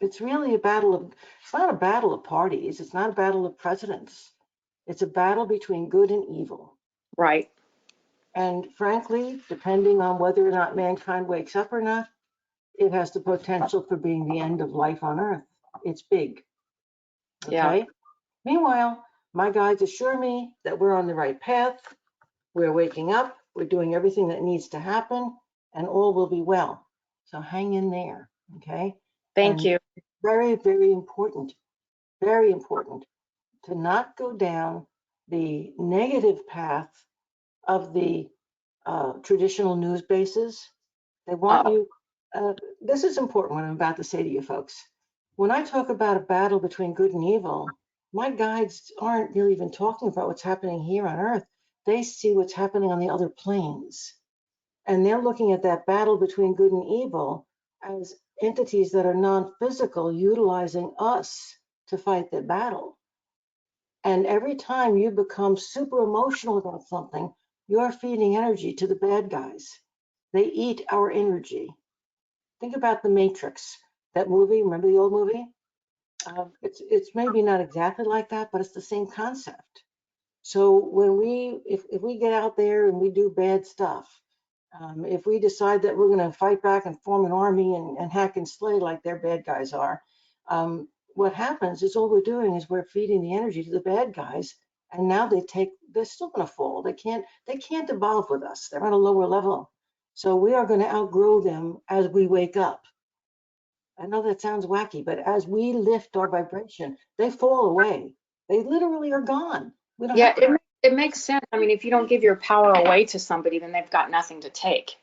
It's really a battle of, it's not a battle of parties. It's not a battle of presidents. It's a battle between good and evil. Right. And frankly, depending on whether or not mankind wakes up or not, it has the potential for being the end of life on Earth. It's big. Okay. Yeah. Meanwhile, my guides assure me that we're on the right path. We're waking up. We're doing everything that needs to happen, and all will be well. So hang in there. Okay. Thank And you. very, very important to not go down the negative path of the traditional news bases. They want you, this is important what I'm about to say to you folks. When I talk about a battle between good and evil, my guides aren't really even talking about what's happening here on Earth. They see what's happening on the other planes. And they're looking at that battle between good and evil as entities that are non-physical utilizing us to fight the battle. And every time you become super emotional about something, you're feeding energy to the bad guys. They eat our energy. Think about The Matrix, that movie. Remember the old movie? It's maybe not exactly like that, but it's the same concept. So when if we get out there and we do bad stuff, if we decide that we're going to fight back and form an army and hack and slay like their bad guys are, what happens is all we're doing is we're feeding the energy to the bad guys, and now they're still going to fall. They can't evolve with us. They're on a lower level. So we are going to outgrow them as we wake up. I know that sounds wacky, but as we lift our vibration, they fall away. They literally are gone. We don't Yeah, have to. it makes sense. I mean, if you don't give your power away to somebody, then they've got nothing to take,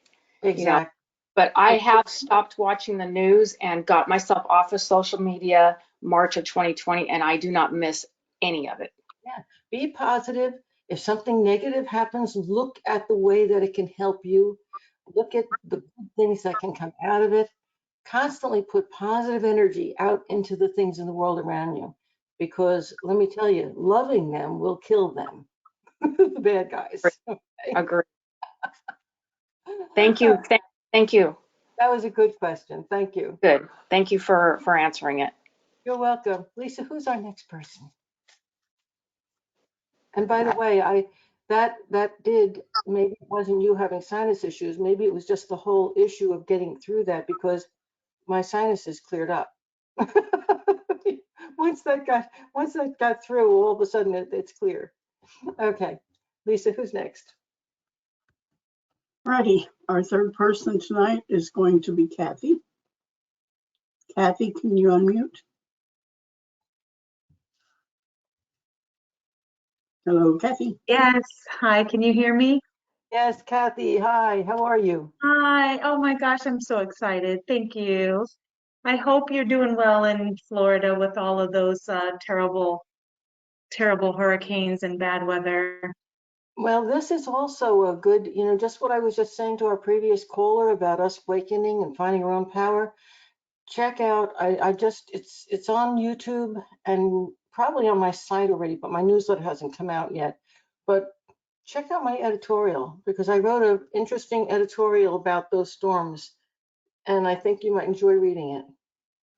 you know. Exactly. But I have stopped watching the news and got myself off of social media March of 2020, and I do not miss any of it. Yeah, be positive. If something negative happens, look at the way that it can help you. Look at the good things that can come out of it. Constantly put positive energy out into the things in the world around you. Because let me tell you, loving them will kill them, the bad guys. Okay. Agree. Thank you. Thank you. That was a good question. Thank you. Good. Thank you for answering it. You're welcome. Lisa, who's our next person? And by the way, that did, maybe it wasn't you having sinus issues, maybe it was just the whole issue of getting through that, because my sinuses cleared up. Once that got through, all of a sudden it's clear. Okay, Lisa, who's next? Righty, our third person tonight is going to be Kathy. Kathy, can you unmute? Hello, Kathy. Yes. Hi, can you hear me? Yes, Kathy. Hi, how are you? Hi. Oh my gosh, I'm so excited. Thank you. I hope you're doing well in Florida with all of those terrible, terrible hurricanes and bad weather. Well, this is also a good, just what I was just saying to our previous caller about us awakening and finding our own power. Check out, it's on YouTube and probably on my site already, but my newsletter hasn't come out yet. But check out my editorial, because I wrote an interesting editorial about those storms, and I think you might enjoy reading it.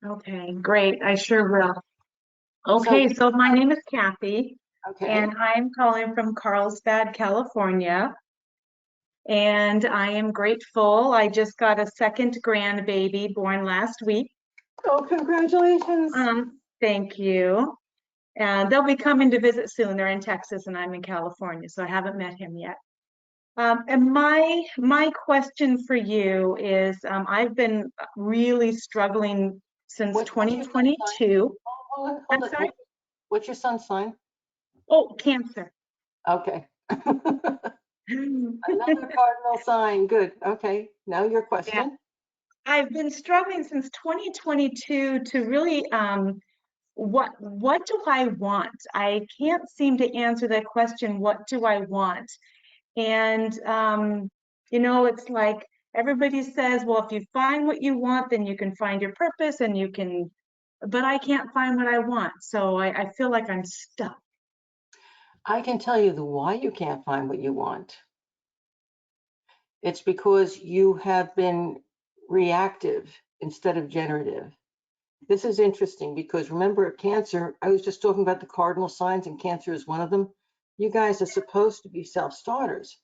Okay, great. I sure will. So, Okay, so my name is Kathy, okay. and I'm calling from Carlsbad, California. And I am grateful. I just got a second grandbaby born last week. Oh, congratulations. Thank you. And they'll be coming to visit soon. They're in Texas and I'm in California, so I haven't met him yet. And my question for you is, I've been really struggling since What's your son's 2022. Hold I'm it. sorry? What's your son's sign? Oh, Cancer. Okay. Another cardinal sign. Good. Okay. Now your Yeah, question. I've been struggling since 2022 to really, what do I want? I can't seem to answer that question, what do I want? And, it's like everybody says, well, if you find what you want, then you can find your purpose and you can but I can't find what I want. So I feel like I'm stuck. I can tell you the why you can't find what you want. It's because you have been reactive instead of generative. This is interesting because remember, Cancer, I was just talking about the cardinal signs, and Cancer is one of them. You guys are supposed to be self-starters.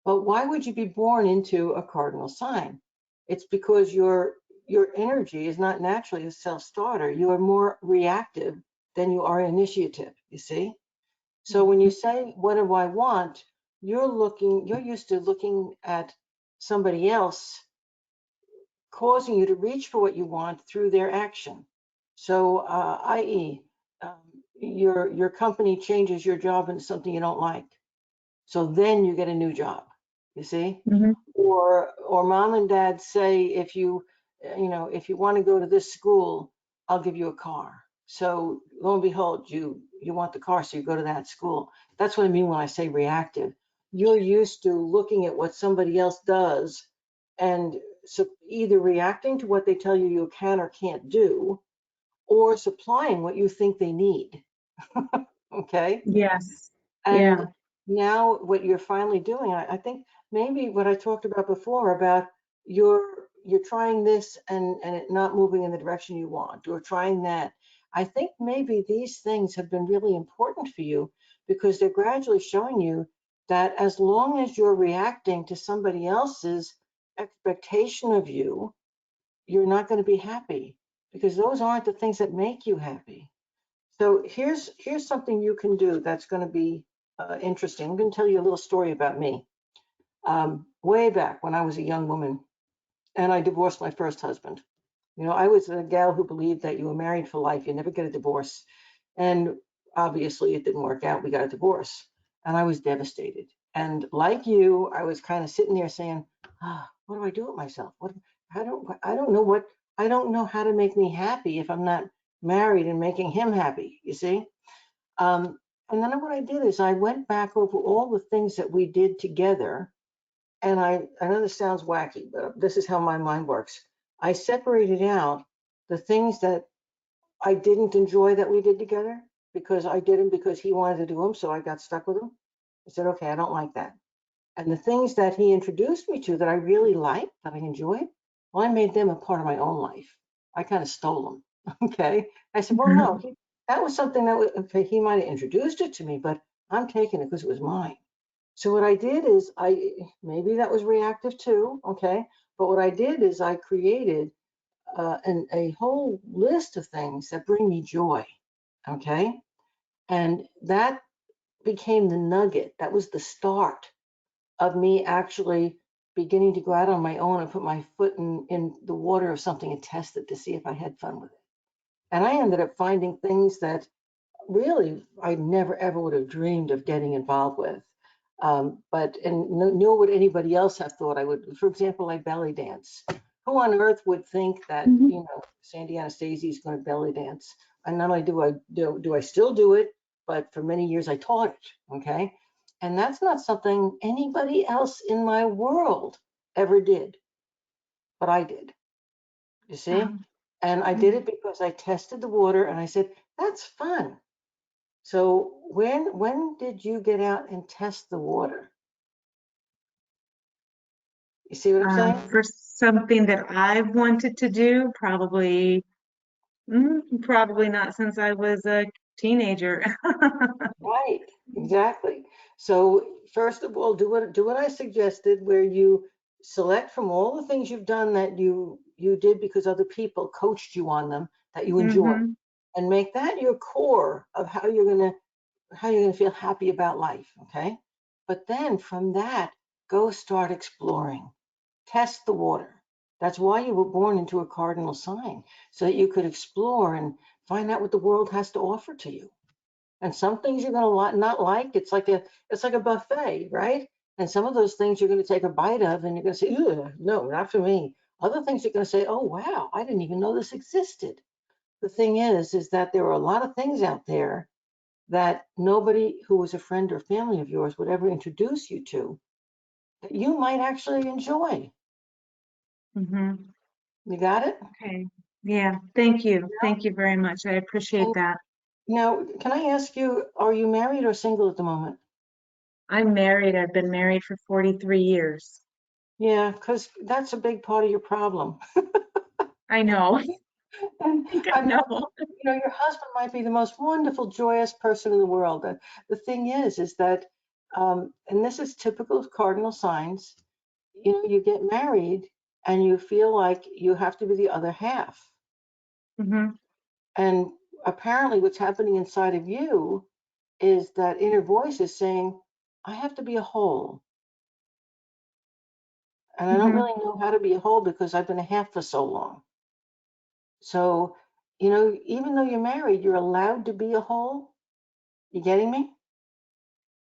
But why would you be born into a cardinal sign? It's because your energy is not naturally a self-starter. You are more reactive than you are initiative, you see? So when you say, what do I want? You're used to looking at somebody else causing you to reach for what you want through their action. So, i.e., your company changes your job into something you don't like. So then you get a new job, you see? Mhm. Or mom and dad say, if you want to go to this school, I'll give you a car. So lo and behold, you want the car, so you go to that school. That's what I mean when I say reactive. You're used to looking at what somebody else does and so either reacting to what they tell you can or can't do, or supplying what you think they need. Okay. Yes. And Yeah. now what you're finally doing, I think maybe what I talked about before about you're trying this and it not moving in the direction you want, or trying that. I think maybe these things have been really important for you because they're gradually showing you that as long as you're reacting to somebody else's expectation of you, you're not going to be happy because those aren't the things that make you happy. So here's something you can do that's going to be interesting. I'm going to tell you a little story about me. Way back when I was a young woman and I divorced my first husband. You know, I was a gal who believed that you were married for life, you never get a divorce. And obviously it didn't work out. We got a divorce and I was devastated. And like you, I was kind of sitting there saying, what do I do with myself? I don't know how to make me happy if I'm not married and making him happy, you see? And then what I did is I went back over all the things that we did together. And I know this sounds wacky, but this is how my mind works. I separated out the things that I didn't enjoy that we did together because I did them because he wanted to do them. So I got stuck with them. I said, okay, I don't like that. And the things that he introduced me to that I really liked, that I enjoyed, well, I made them a part of my own life. I kind of stole them. Okay. I said, well, no, that was something that okay, he might have introduced it to me, but I'm taking it because it was mine. So what I did is maybe that was reactive too. Okay. But what I did is I created a whole list of things that bring me joy. Okay. And that became the nugget. That was the start of me actually beginning to go out on my own and put my foot in the water of something and test it to see if I had fun with it. And I ended up finding things that really I never ever would have dreamed of getting involved with. Nor would anybody else have thought I would. For example, like belly dance. Who on earth would think that, Mhm. Sandy Anastasi is going to belly dance? And not only do I still do it, but for many years I taught it. Okay. And that's not something anybody else in my world ever did, but I did. You see? Um, And I did it because I tested the water and I said, that's fun. So when did you get out and test the water? You see what I'm saying? for something that I've wanted to do, probably not since I was a teenager. Right, exactly. So first of all, do what I suggested, where you select from all the things you've done that you did because other people coached you on them that you enjoy, Hmm. and make that your core of how you're gonna feel happy about life. Okay, but then from that, go start exploring. Test the water. That's why you were born into a cardinal sign, so that you could explore and find out what the world has to offer to you. And some things you're going to not like. It's like a buffet, right? And some of those things you're going to take a bite of, and you're going to say, "Ugh, no, not for me." Other things you're going to say, "Oh, wow, I didn't even know this existed." The thing is that there are a lot of things out there that nobody who was a friend or family of yours would ever introduce you to that you might actually enjoy. Hmm. You got it? Okay. Yeah, thank you. Thank you very much. I appreciate And that. now, can I ask you, are you married or single at the moment? I'm married. I've been married for 43 years. Yeah, because that's a big part of your problem. I know. And I think I I know, know. your husband might be the most wonderful, joyous person in the world. The thing is that, and this is typical of cardinal signs, you get married and you feel like you have to be the other half. Hmm. And apparently what's happening inside of you is that inner voice is saying, I have to be a whole. And I don't Hmm. really know how to be a whole because I've been a half for so long. So, even though you're married, you're allowed to be a whole. You getting me?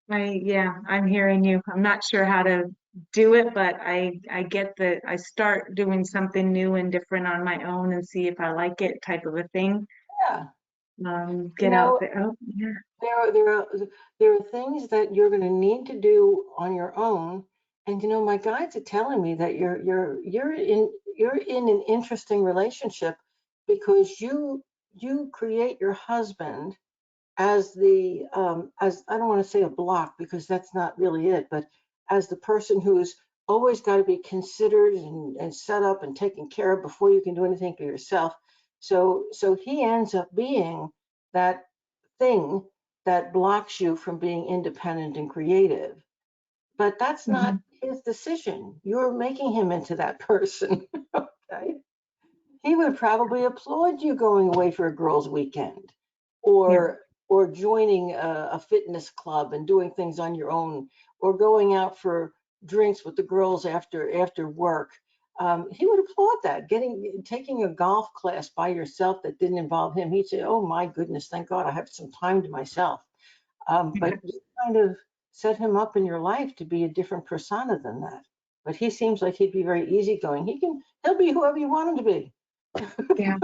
Yeah, I'm hearing you. I'm not sure how to do it, but I get that I start doing something new and different on my own and see if I like it type of a thing. Yeah. You Get out know, there. Oh, yeah. there are things that you're going to need to do on your own. And my guides are telling me that you're in an interesting relationship because you create your husband as as I don't want to say a block because that's not really it, but as the person who's always got to be considered and set up and taken care of before you can do anything for yourself. So he ends up being that thing that blocks you from being independent and creative. But that's not Hmm. his decision. You're making him into that person. Okay. He would probably applaud you going away for a girls' weekend Yeah. or joining a fitness club and doing things on your own or going out for drinks with the girls after work. He would applaud that. Taking a golf class by yourself that didn't involve him. He'd say, "Oh my goodness, thank God I have some time to myself." But you kind of set him up in your life to be a different persona than that. But he seems like he'd be very easygoing. He'll be whoever you want him to be. Yeah,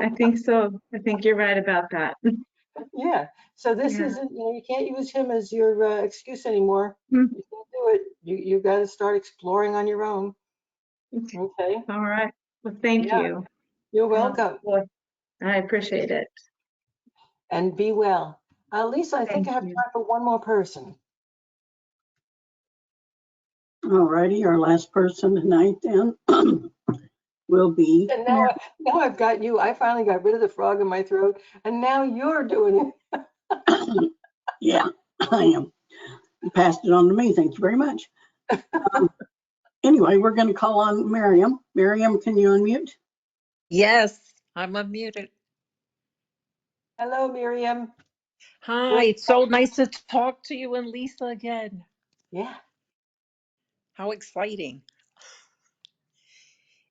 I think so. I think you're right about that. Yeah. So this Yeah. isn't, you can't use him as your excuse anymore. Mm. You can't do it. You got to start exploring on your own. Okay. All right. Well, thank Yeah. you. You're welcome. Well, I appreciate it. And be well. Lisa, I think Thank I have you. time for one more person. All righty, our last person tonight then will be And Mary. now I've got you. I finally got rid of the frog in my throat, and now you're doing it. Yeah, I am. You passed it on to me. Thank you very much. Anyway, we're going to call on Miriam. Miriam, can you unmute? Yes, I'm unmuted. Hello, Miriam. Hi, Great. it's so nice to talk to you and Lisa again. Yeah. How exciting.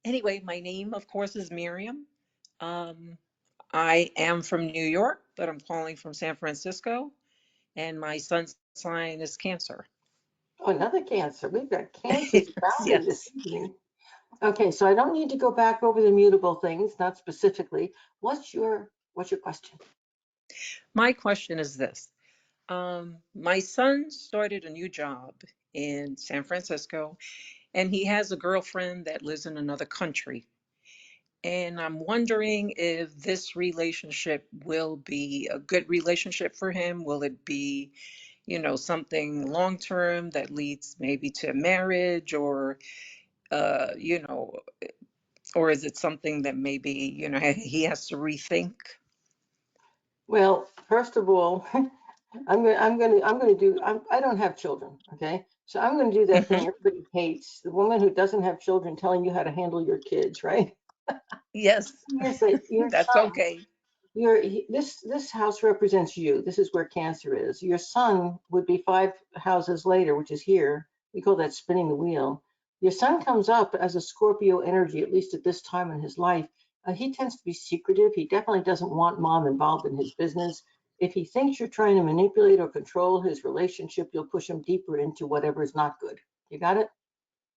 Anyway, my name, of course, is Miriam. Um, I am from New York, but I'm calling from San Francisco, and my sun's sign is Cancer. Oh, another Cancer. We've got Cancers Yes, abounding this yes. evening. Okay, so I don't need to go back over the mutable things, not specifically. What's your question? My question is this. My son started a new job in San Francisco, and he has a girlfriend that lives in another country. And I'm wondering if this relationship will be a good relationship for him. Will it be, something long term that leads maybe to marriage you know, or is it something that maybe, he has to rethink? Well, first of all, I don't have children, okay? So I'm going to do that Hmm. thing everybody hates, the woman who doesn't have children telling you how to handle your kids, right? Yes, Yes, that your that's son okay. this house represents you. This is where Cancer is. Your son would be 5 houses later, which is here. We call that spinning the wheel. Your son comes up as a Scorpio energy, at least at this time in his life. He tends to be secretive. He definitely doesn't want mom involved in his business. If he thinks you're trying to manipulate or control his relationship, you'll push him deeper into whatever is not good. You got it?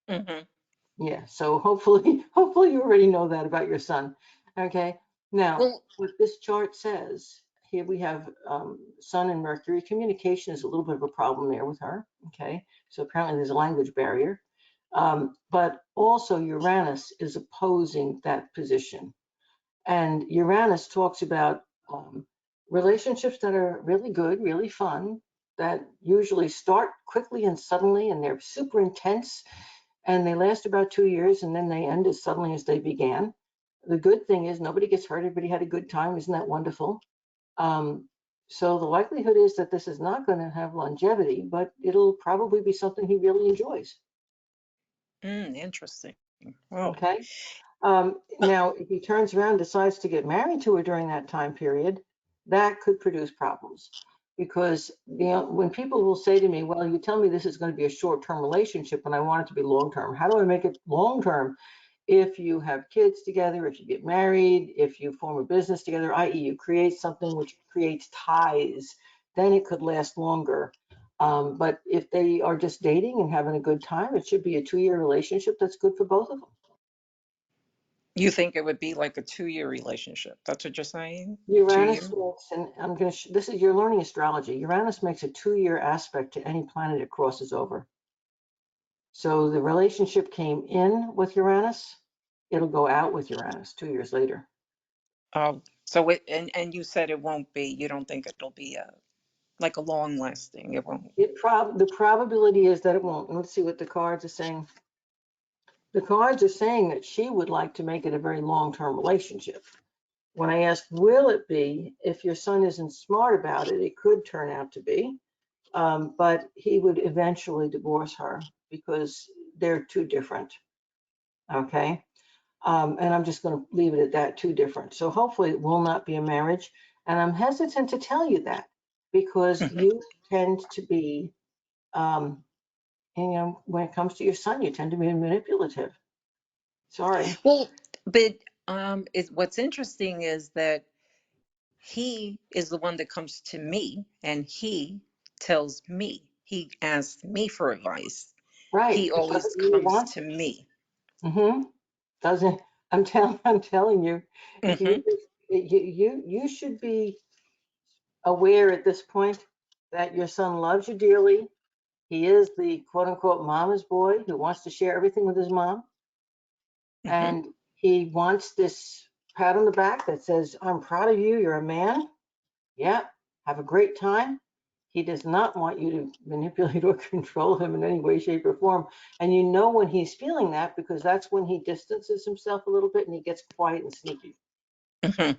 Hmm. Yeah. So hopefully you already know that about your son. Okay. Now, Well, what this chart says, here we have Sun and Mercury. Communication is a little bit of a problem there with her. Okay. So apparently there's a language barrier. But also Uranus is opposing that position. And Uranus talks about relationships that are really good, really fun, that usually start quickly and suddenly, and they're super intense, and they last about 2 years, and then they end as suddenly as they began. The good thing is nobody gets hurt. Everybody had a good time. Isn't that wonderful? Um, so the likelihood is that this is not going to have longevity, but it'll probably be something he really enjoys. Interesting. Oh. Okay. Now, if he turns around and decides to get married to her during that time period, that could produce problems. Because when people will say to me, well, you tell me this is going to be a short-term relationship and I want it to be long-term. How do I make it long-term? If you have kids together, if you get married, if you form a business together, i.e. you create something which creates ties, then it could last longer. But if they are just dating and having a good time, it should be a 2-year relationship that's good for both of them. You think it would be like a 2-year relationship? That's what you're saying? 2 Uranus years? makes, and I'm going to, this is, you're learning astrology. Uranus makes a 2-year aspect to any planet it crosses over. So the relationship came in with Uranus, it'll go out with Uranus 2 years later. Oh, so and you said it won't be. You don't think it'll be like a long lasting. It won't. The probability is that it won't. Let's see what the cards are saying. The cards are saying that she would like to make it a very long-term relationship. When I ask, will it be, if your son isn't smart about it, it could turn out to be. But he would eventually divorce her because they're too different. Okay. And I'm just going to leave it at that, too different. So hopefully it will not be a marriage. And I'm hesitant to tell you that because you tend to be, when it comes to your son, you tend to be manipulative. Sorry. Well, but what's interesting is that he is the one that comes to me and he tells me. He asks me for advice. Right. He Because always he really comes wants to me. it. Mm-hmm. Doesn't, I'm telling you, Hmm. you should be aware at this point that your son loves you dearly. He is the quote unquote mama's boy who wants to share everything with his mom. Hmm. And he wants this pat on the back that says, I'm proud of you. You're a man. Yeah. Have a great time. He does not want you to manipulate or control him in any way, shape, or form. And you know when he's feeling that because that's when he distances himself a little bit and he gets quiet and sneaky, Hmm.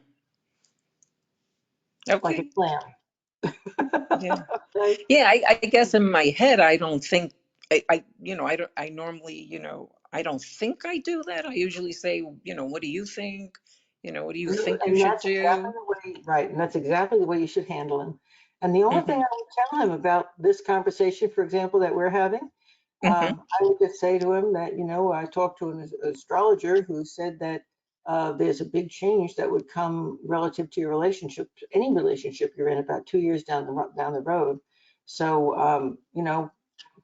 like a Okay. clam. Yeah. Okay. Yeah. I guess in my head, I don't think I don't. I normally, I don't think I do that. I usually say, what do you think? What do you think you And should that's exactly do? the way, right? And that's exactly the way you should handle him. And the only thing Hmm. I would tell him about this conversation, for example, that we're having, Hmm. I would just say to him that, I talked to an astrologer who said that there's a big change that would come relative to your relationship, any relationship you're in, about 2 years down the road. So,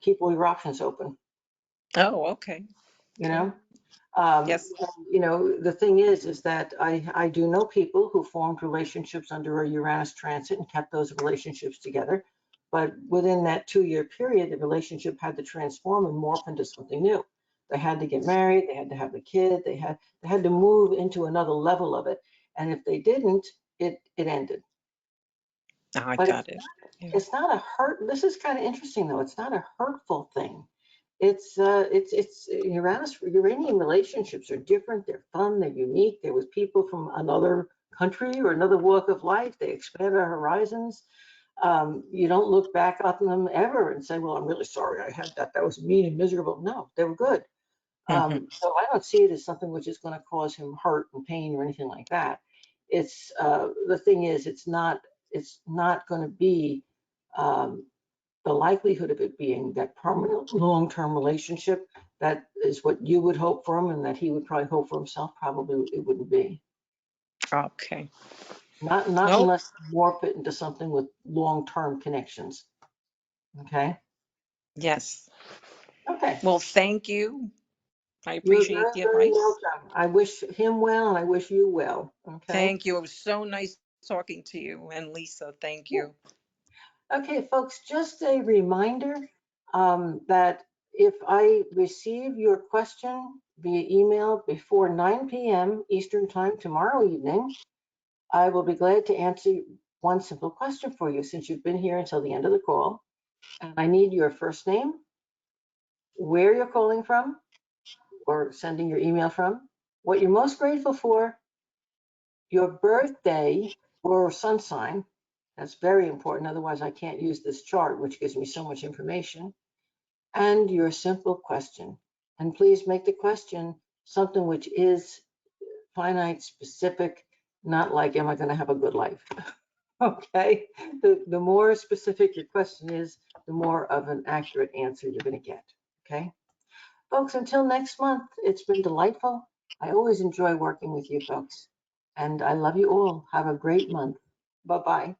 keep all your options open, Oh, okay. you Okay. know. Yes. The thing is that I do know people who formed relationships under a Uranus transit and kept those relationships together. But within that 2-year period, the relationship had to transform and morph into something new. They had to get married, they had to have a kid, they had to move into another level of it. And if they didn't, it ended. I But got it. Yeah. it's not a hurt. This is kind of interesting though. It's not a hurtful thing. It's Uranian relationships are different. They're fun. They're unique. They're with people from another country or another walk of life. They expand our horizons. You don't look back on them ever and say, "Well, I'm really sorry I had that. That was mean and miserable." No, they were good. Hmm. So I don't see it as something which is going to cause him hurt and pain or anything like that. It's the thing is, it's not going to be. Um, the likelihood of it being that permanent long-term relationship, that is what you would hope for him and that he would probably hope for himself, probably it wouldn't be. Okay. Not Nope. unless you morph it into something with long-term connections. Okay. Yes. Okay. Well, thank you. I You're appreciate very, the very advice. welcome. I wish him well and I wish you well. Okay. Thank you. It was so nice talking to you. And Lisa, thank Yeah. you. Okay, folks, just a reminder that if I receive your question via email before 9 p.m. Eastern Time tomorrow evening, I will be glad to answer one simple question for you since you've been here until the end of the call. And I need your first name, where you're calling from or sending your email from, what you're most grateful for, your birthday or sun sign. That's very important. Otherwise, I can't use this chart, which gives me so much information. And your simple question. And please make the question something which is finite, specific, not like, am I going to have a good life? Okay. The more specific your question is, the more of an accurate answer you're going to get. Okay. Folks, until next month, it's been delightful. I always enjoy working with you folks. And I love you all. Have a great month. Bye-bye.